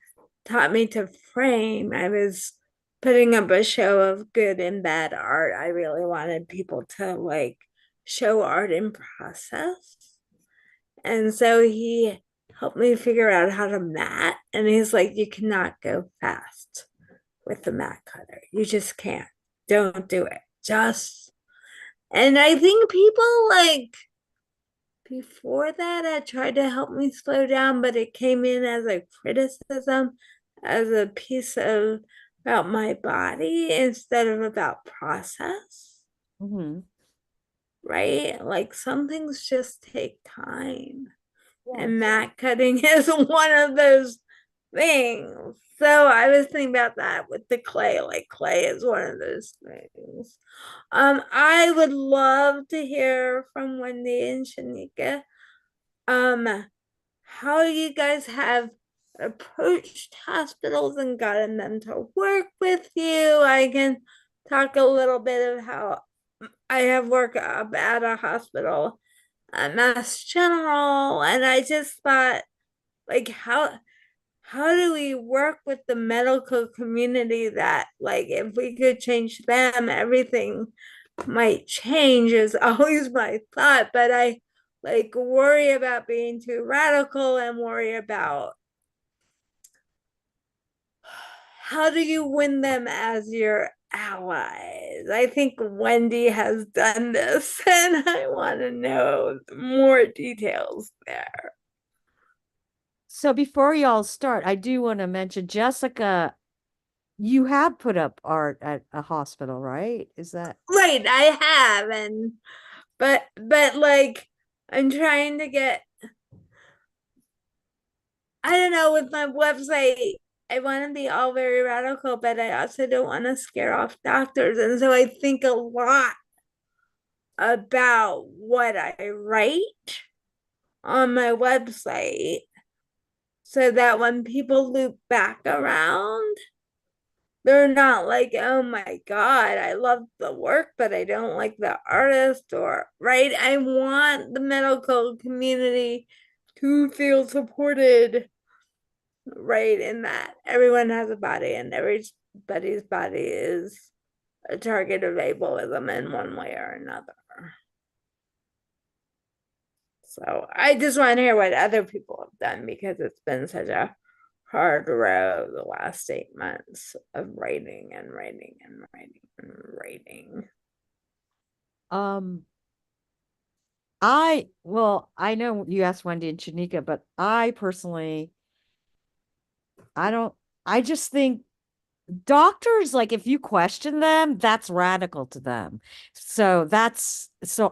taught me to frame. I was putting up a show of good and bad art. I really wanted people to like show art in process. And so he helped me figure out how to mat. And he's like, you cannot go fast with the mat cutter. You just can't. Don't do it. And I think people like before that had tried to help me slow down, but it came in as a criticism, as a piece of about my body instead of about process, Mm-hmm. right? Like some things just take time. Yes. And mat cutting is one of those things. So I was thinking about that with the clay. Like clay is one of those things. I would love to hear from Wendy and Shanika. Um, how you guys have approached hospitals and gotten them to work with you. I can talk a little bit of how I have worked up at a hospital at Mass General, and I just thought, like, how do we work with the medical community that, like, if we could change them, everything might change is always my thought, but I like worry about being too radical and worry about how do you win them as your allies. I think Wendy has done this and I want to know more details there. So before y'all start, I do want to mention, Jessica, you have put up art at a hospital, right? Is that Right, I have, and but like I'm trying to get, I don't know, with my website, I want to be all very radical, but I also don't want to scare off doctors. And so I think a lot about what I write on my website so that when people loop back around, they're not like, oh my God, I love the work, but I don't like the artist, or, right? I want the medical community to feel supported, right? In that everyone has a body and everybody's body is a target of ableism in one way or another. So I just want to hear what other people have done because it's been such a hard road the last 8 months of writing and writing and writing and writing. um I know you asked Wendy and Shanika, but I personally I don't I just think doctors, like, if you question them, that's radical to them. So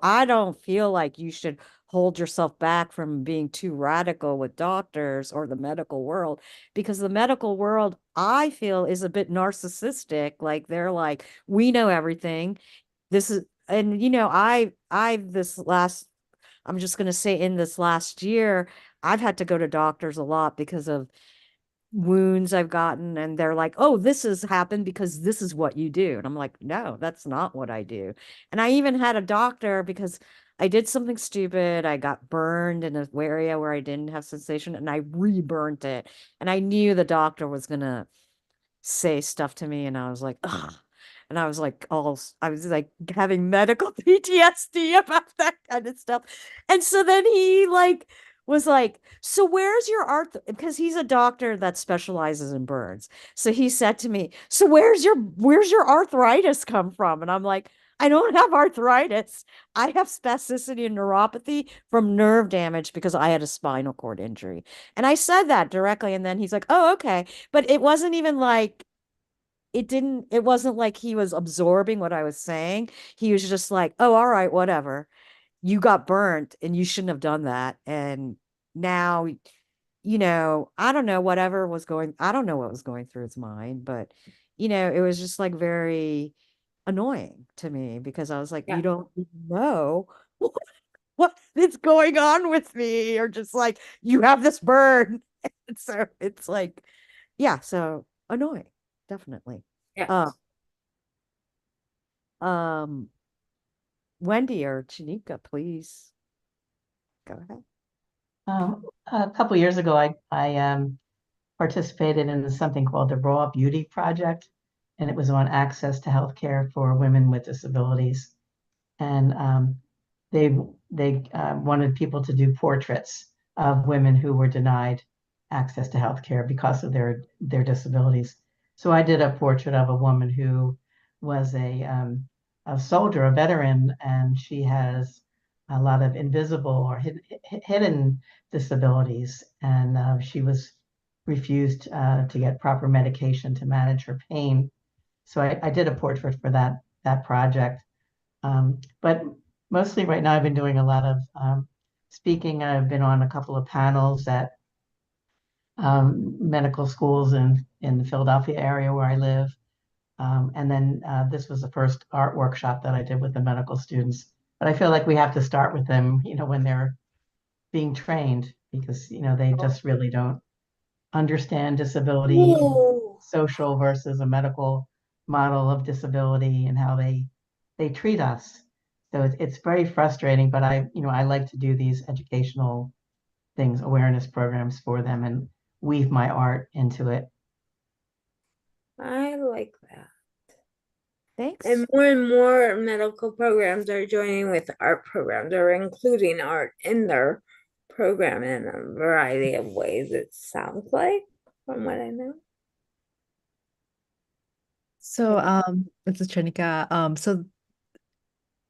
I don't feel like you should hold yourself back from being too radical with doctors or the medical world, because the medical world, I feel, is a bit narcissistic. Like, they're like, we know everything. This is, and I've this last, I'm just going to say, in this last year, I've had to go to doctors a lot because of wounds I've gotten, and they're like, "Oh, this has happened because this is what you do." And I'm like, "No, that's not what I do." And I even had a doctor because I did something stupid. I got burned in an area where I didn't have sensation, and I reburnt it. And I knew the doctor was gonna say stuff to me, and I was like, ugh. And I was like having medical PTSD about that kind of stuff. And so then he like was like, "So where's your art?" Because he's a doctor that specializes in burns. So he said to me, "So where's your arthritis come from?" And I'm like, "I don't have arthritis. I have spasticity and neuropathy from nerve damage because I had a spinal cord injury." And I said that directly. And then he's like, "Oh, okay." But it wasn't even like, it wasn't like he was absorbing what I was saying. He was just like, "Oh, all right, whatever. You got burnt and you shouldn't have done that. And now, I don't know, I don't know what was going through his mind, but, it was just like very annoying to me because I was like, Yeah. you don't know what is going on with me, or just like, you have this burn." And so it's like, yeah, so annoying, definitely. Yeah. Uh, um, Wendy or Chanika, please go ahead. A couple years ago, I participated in something called the Raw Beauty Project, and it was on access to healthcare for women with disabilities. And they wanted people to do portraits of women who were denied access to healthcare because of their disabilities. So I did a portrait of a woman who was a soldier, a veteran, and she has a lot of invisible or hidden disabilities, and she was refused to get proper medication to manage her pain. So I did a portrait for that project. But mostly right now, I've been doing a lot of speaking. I've been on a couple of panels at medical schools in the Philadelphia area where I live. And then this was the first art workshop that I did with the medical students. But I feel like we have to start with them, when they're being trained, because, they just really don't understand disability, Ooh. social versus a medical model of disability and how they treat us. So it's very frustrating, but I like to do these educational things, awareness programs for them and weave my art into it. I like that. Thanks. And more medical programs are joining with art programs or including art in their program in a variety of ways, it sounds like, from what I know. So, this is Trinika. So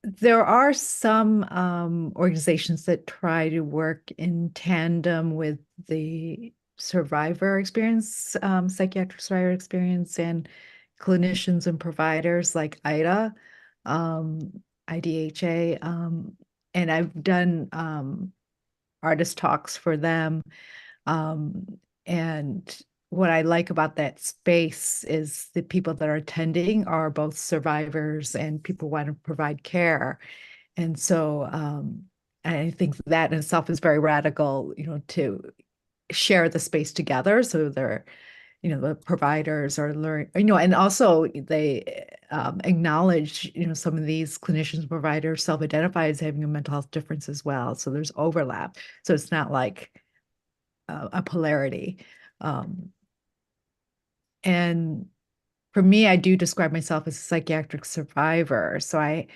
there are some organizations that try to work in tandem with the survivor experience, psychiatric survivor experience, and clinicians and providers like IDA, IDHA, and I've done artist talks for them. And what I like about that space is the people that are attending are both survivors and people who want to provide care. And so I think that in itself is very radical, to share the space together. So they're, the providers are learning, and also they acknowledge, some of these clinicians and providers self-identify as having a mental health difference as well. So there's overlap. So it's not like a polarity. And for me, I do describe myself as a psychiatric survivor. So I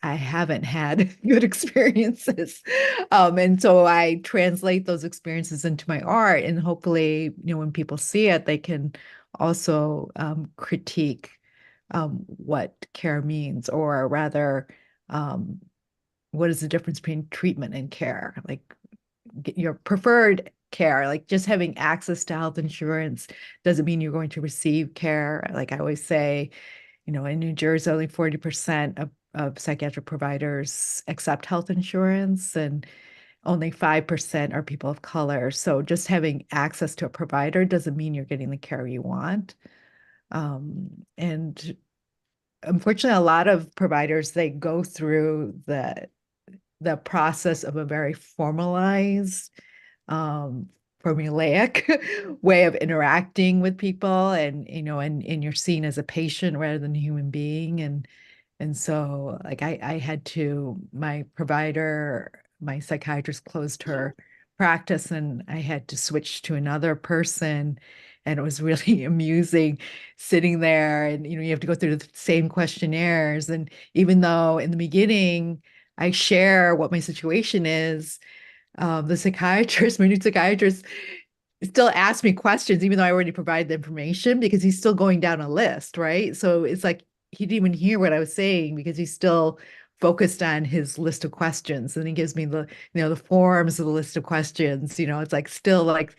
haven't had good experiences. And so I translate those experiences into my art, and hopefully, when people see it, they can also critique what care means, or rather, what is the difference between treatment and care? Like your preferred care, like just having access to health insurance doesn't mean you're going to receive care. Like I always say, in New Jersey, only 40% of psychiatric providers accept health insurance, and only 5% are people of color. So just having access to a provider doesn't mean you're getting the care you want. And unfortunately, a lot of providers, they go through the process of a very formalized, formulaic way of interacting with people, and and you're seen as a patient rather than a human being. And so like I had to, my provider, my psychiatrist closed her practice, and I had to switch to another person. And it was really amusing sitting there, and you have to go through the same questionnaires. And even though in the beginning I share what my situation is, the psychiatrist, my new psychiatrist, still asks me questions, even though I already provided the information, because he's still going down a list, right? So it's like he didn't even hear what I was saying because he's still focused on his list of questions. And he gives me the forms of the list of questions. It's like still like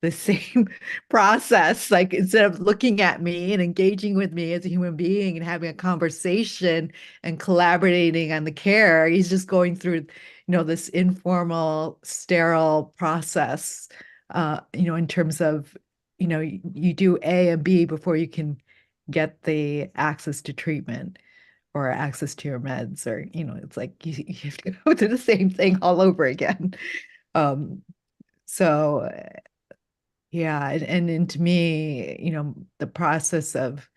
the same process. Like instead of looking at me and engaging with me as a human being and having a conversation and collaborating on the care, he's just going through, this informal, sterile process, in terms of, you do A and B before you can get the access to treatment or access to your meds, or, it's like you have to go through the same thing all over again. Um, so yeah, and to me, the process of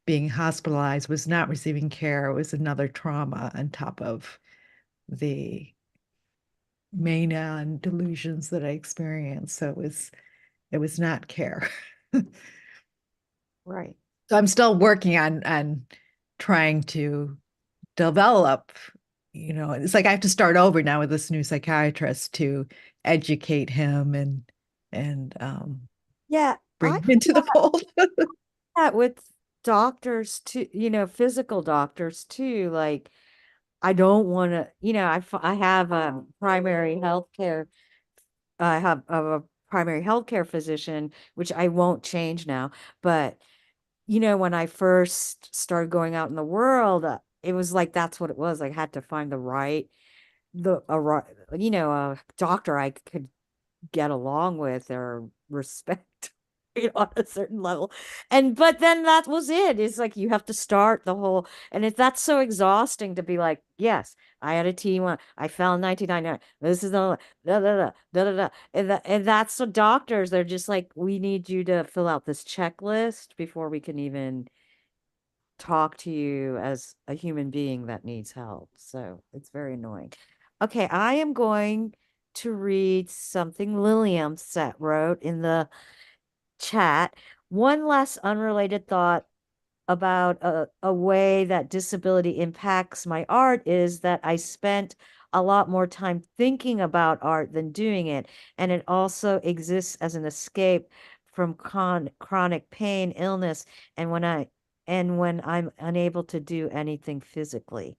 being hospitalized was not receiving care. It was another trauma on top of the mania and delusions that I experienced. So it was not care. Right. So I'm still working on trying to develop, it's like I have to start over now with this new psychiatrist to educate him and Yeah, bring I him into the fold. that with doctors too, physical doctors too. Like, I don't want to, I have a primary health care. I have a primary healthcare physician, which I won't change now. But, when I first started going out in the world, it was like that's what it was. I had to find the right, a doctor I could get along with or respect, on a certain level. And but then that was it. It's like you have to start the whole, and that's so exhausting to be like, yes, I had a T1, I fell in 1999. This is the da da da da da da. And that's the doctors. They're just like, we need you to fill out this checklist before we can even talk to you as a human being that needs help. So it's very annoying. Okay, I am going to read something Lilium set wrote in the chat. One less unrelated thought about a way that disability impacts my art is that I spent a lot more time thinking about art than doing it. And it also exists as an escape from chronic pain, illness, and when I'm unable to do anything physically.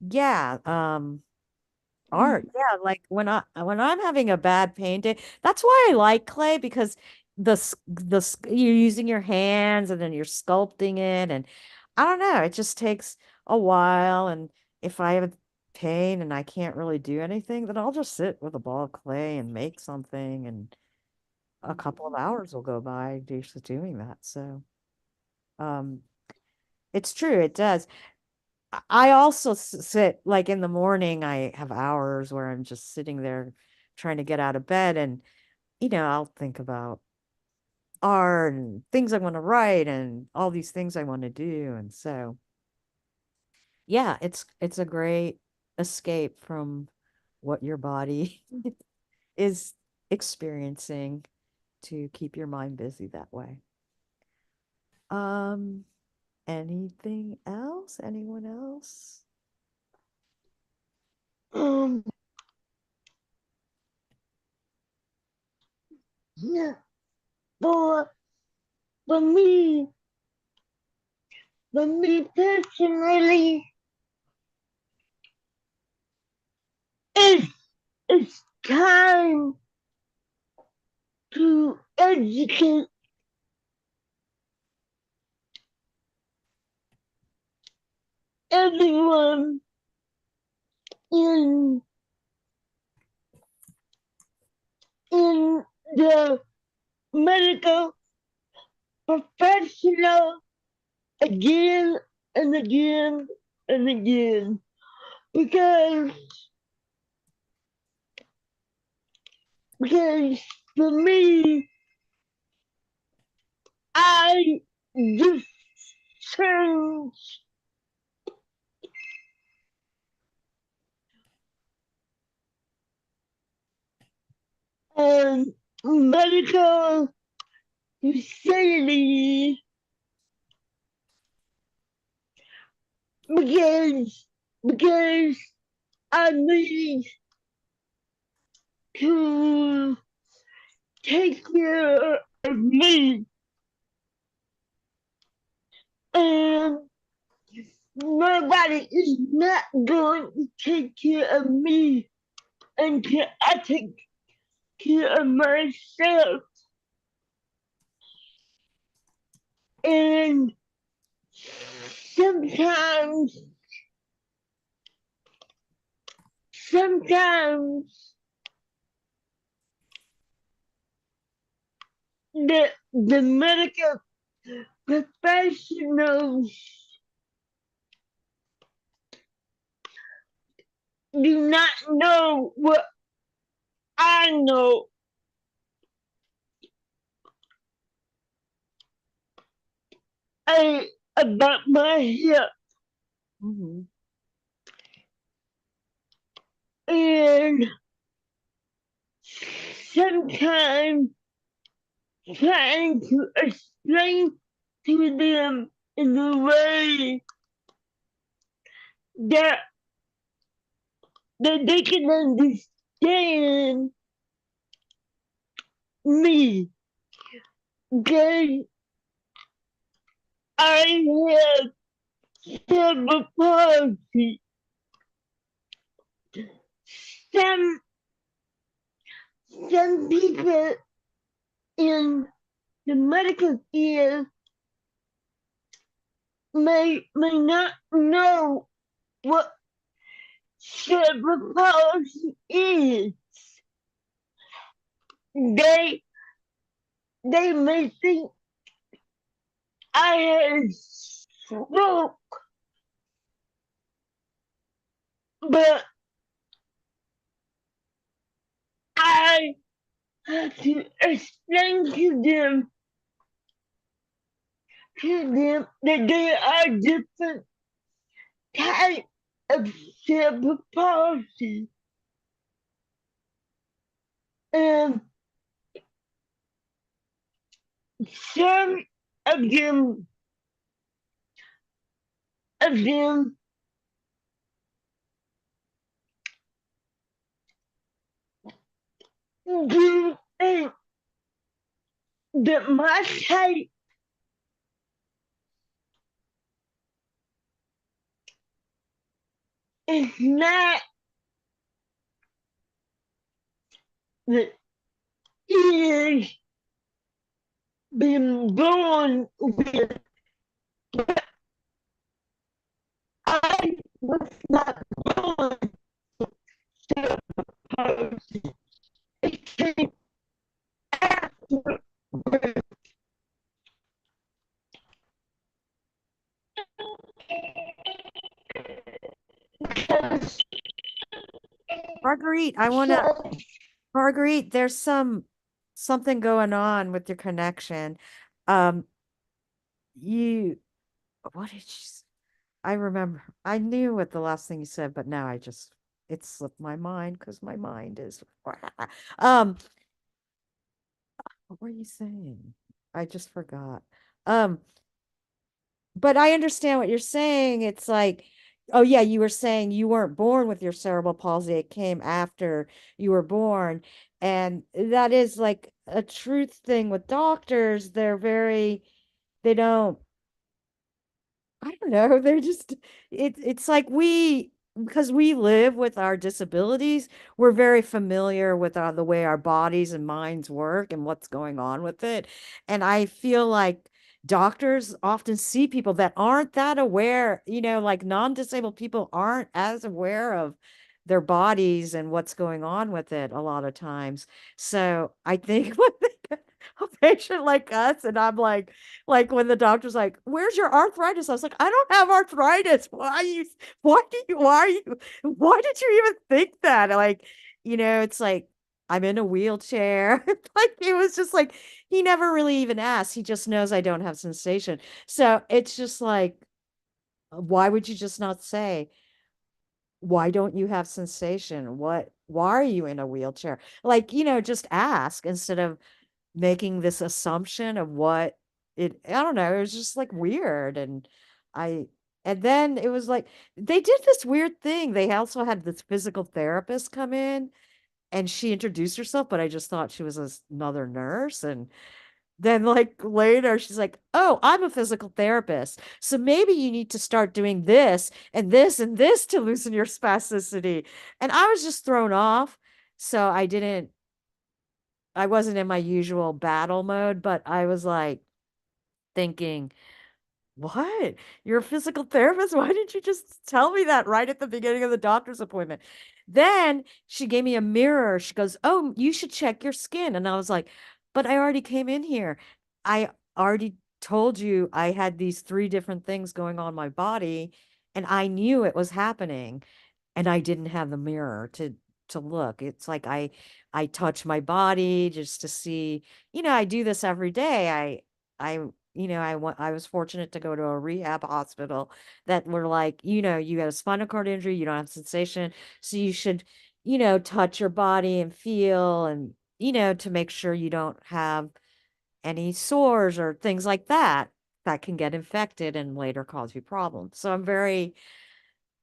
Yeah, art. Yeah, like when I'm having a bad pain day, that's why I like clay, because you're using your hands and then you're sculpting it, and I don't know, it just takes a while. And if I have pain and I can't really do anything, then I'll just sit with a ball of clay and make something, and a couple of hours will go by just doing that. So, um, it's true, it does. I also sit like in the morning, I have hours where I'm just sitting there trying to get out of bed, and I'll think about art and things I want to write and all these things I want to do. And so, yeah, it's a great escape from what your body is experiencing, to keep your mind busy that way. Um, anything else? Anyone else? Um, yeah, for, for me, for me personally, it's, it's time to educate everyone in in the medical professional again and again and again, because because for me, I just turned medical facility because because I need to take care of me, and nobody is not going to take care of me until I take care of myself. And sometimes, sometimes the medical professionals do not know what I know. About my hip, Mhm. and sometimes trying to explain to them in a way that they can understand me, because I have cerebral palsy. Some some people in the medical field may not know what cerebral palsy is, they they may think I had stroke, but I have to explain to them that there are different types of cerebral palsy. And some of them do think that my type is not the is been born with. I was not born cerebral palsy. It came after birth. Because Marguerite, Marguerite, there's something going on with your connection. Um, you, what did you, I remember, I knew what the last thing you said, but now it slipped my mind because my mind is, um, what were you saying? I just forgot. Um, but I understand what you're saying. It's like, oh yeah, you were saying you weren't born with your cerebral palsy. It came after you were born. And that is like a truth thing with doctors. They don't I don't know. They're just it's like because we live with our disabilities, we're very familiar with the way our bodies and minds work and what's going on with it. And I feel like doctors often see people that aren't that aware, like non-disabled people aren't as aware of their bodies and what's going on with it a lot of times. So I think when they get a patient like us, and I'm like when the doctor's like, "Where's your arthritis?" I was like, "I don't have arthritis. Why did you even think that?" Like, it's like I'm in a wheelchair. Like it was just like he never really even asked. He just knows I don't have sensation. So it's just like, why would you just not say, why don't you have sensation? Why are you in a wheelchair? Like, just ask instead of making this assumption of I don't know, it was just like weird. I, and then it was like, they did this weird thing. They also had this physical therapist come in and she introduced herself, but I just thought she was another nurse. And then like later she's like, "Oh, I'm a physical therapist. So maybe you need to start doing this and this to loosen your spasticity." And I was just thrown off. So I wasn't in my usual battle mode, but I was like thinking, "What? You're a physical therapist? Why didn't you just tell me that right at the beginning of the doctor's appointment?" Then she gave me a mirror. She goes, "Oh, you should check your skin." And I was like, "But I already came in here. I already told you I had these three different things going on in my body, and I knew it was happening." And I didn't have the mirror to look. It's like I touch my body just to see, I do this every day. I I was fortunate to go to a rehab hospital that were like, you got a spinal cord injury, you don't have sensation, so you should, touch your body and feel and to make sure you don't have any sores or things like that can get infected and later cause you problems. So I'm very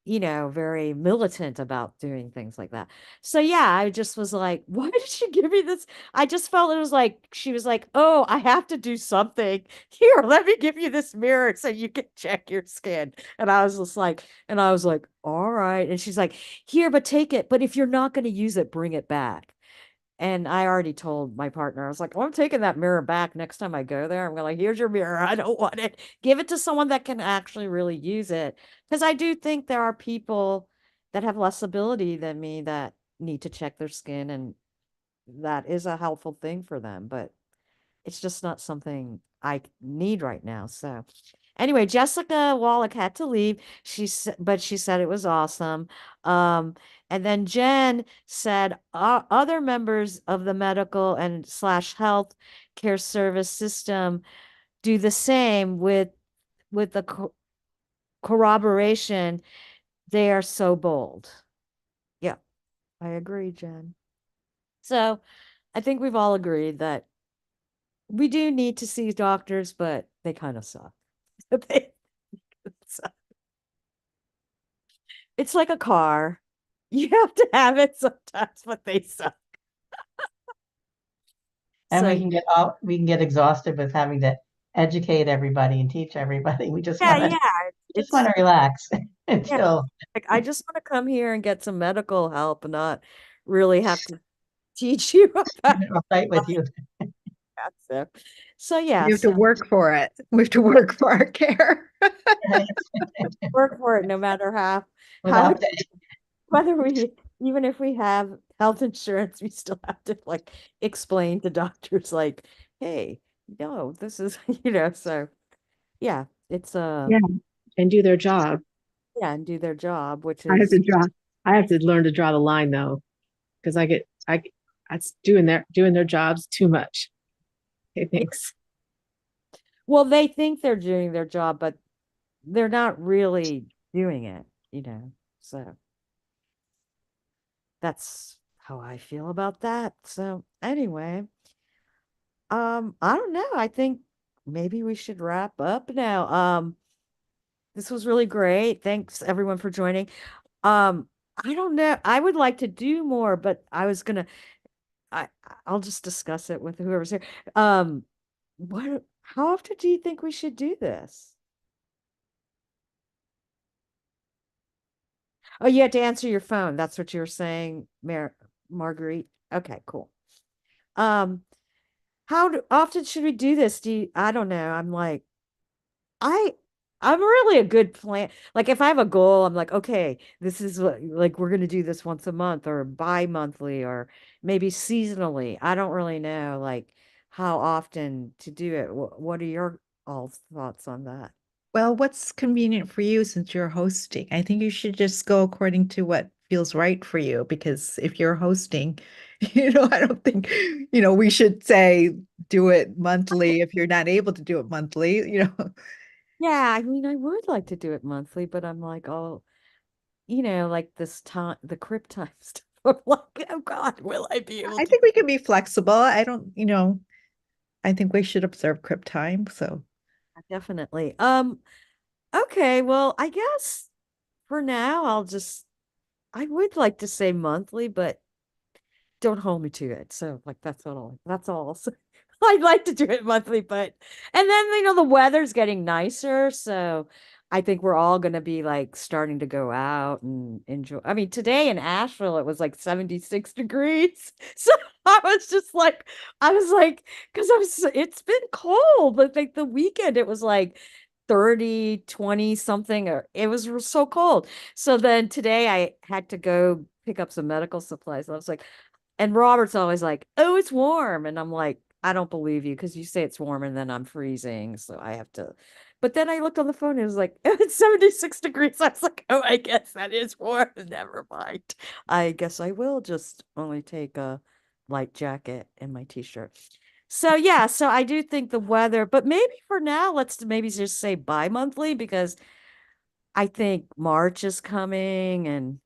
very militant about doing things like that. So yeah, I just was like, why did she give me this? I just felt it was like she was like, "Oh, I have to do something. Here, let me give you this mirror so you can check your skin." And I was like, "All right." And she's like, "Here, but take it. But if you're not going to use it, bring it back." And I already told my partner, I was like, "Oh, I'm taking that mirror back next time I go there. I'm gonna like, here's your mirror. I don't want it. Give it to someone that can actually really use it." Because I do think there are people that have less ability than me that need to check their skin and that is a helpful thing for them, but it's just not something I need right now. So anyway, Jessica Wallach had to leave. But she said it was awesome. Um, and then Jen said other members of the medical and slash health care service system do the same with the corroboration. They are so bold. Yeah, I agree, Jen. So I think we've all agreed that we do need to see doctors, but they kind of suck. They suck. It's like a car. You have to have it sometimes, but they suck. And So we can get exhausted with having to educate everybody and teach everybody. We just yeah, want to yeah. just want to relax and Yeah. chill. Like I just want to come here and get some medical help and not really have to teach you about I'll fight with you. that. So yeah, We have to so work for it. We have to work for our care. work for it no matter how Without whether we even if we have health insurance, we still have to like explain to doctors like, hey, no, this is so yeah, it's Yeah, and do their job. yeah, and do their job, which I have is to draw. I have to learn to draw the line though, because that's doing their jobs too much. It yeah. thinks. Well, they think they're doing their job, but they're not really doing it. So that's how I feel about that. So anyway, I don't know. I think maybe we should wrap up now. This was really great. Thanks everyone for joining. I don't know. I would like to do more, but I I'll just discuss it with whoever's here. Um, how often do you think we should do this? Oh, you had to answer your phone. That's what you were saying, Marguerite. Okay, cool. Um, often should we do this? I don't know. I I'm really a good plan. Like if I have a goal, I'm like, okay, this is what like we're gonna do this once a month or bi-monthly or maybe seasonally. I don't really know like how often to do it. What are your all thoughts on that? Well, what's convenient for you since you're hosting? I think you should just go according to what feels right for you because if you're hosting, I don't think, we should say do it monthly if you're not able to do it monthly. Yeah, I mean, I would like to do it monthly, but I'm like, oh, like this time, the crypt time stuff. I'm like, oh God, will I be able I to? think we can be flexible. I don't, I think we should observe crypt time. So Definitely. Okay, well, I guess for now, I would like to say monthly, but don't hold me to it. So like that's all. So, I'd like to do it monthly, but and then the weather's getting nicer, so I think we're all gonna be like starting to go out and enjoy. I mean, today in Asheville it was like 76 degrees. So I was like, because it's been cold, but like the weekend it was like 30, 20 something, or it was so cold. So then today I had to go pick up some medical supplies. I was like, and Robert's always like, "Oh, it's warm." And I'm like, "I don't believe you because you say it's warm and then I'm freezing, so I have to." But then I looked on the phone and it was like, "Oh, it's 76 degrees." I was like, "Oh, I guess that is warm. Never mind. I guess I will just only take a light jacket and my t-shirt." So yeah, so I do think the weather, but maybe for now, let's maybe just say bi-monthly because I think March is coming and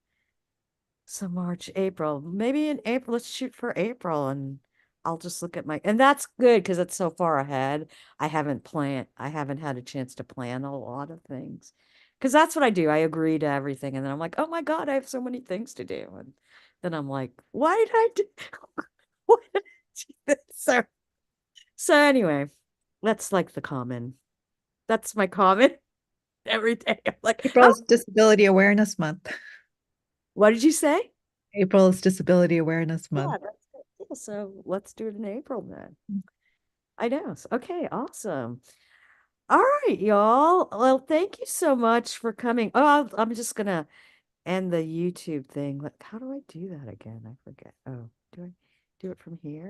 so March, April. Maybe in April, let's shoot for April and I'll just look at and that's good because it's so far ahead. I haven't had a chance to plan a lot of things. Because that's what I do. I agree to everything. And then I'm like, oh my God, I have so many things to do. And then I'm like, why did I do why did I do this? So anyway, that's like the common. That's my comment every day. I'm like, April is Disability Awareness Month. what did you say? April is Disability Awareness Yeah, Month. that's good. Yeah, so let's do it in April then. I know. Okay, awesome. All right, y'all. Well, thank you so much for coming. Oh, I'm just gonna end the YouTube thing. Like, how do I do that again? I forget. Oh, do I do it from here.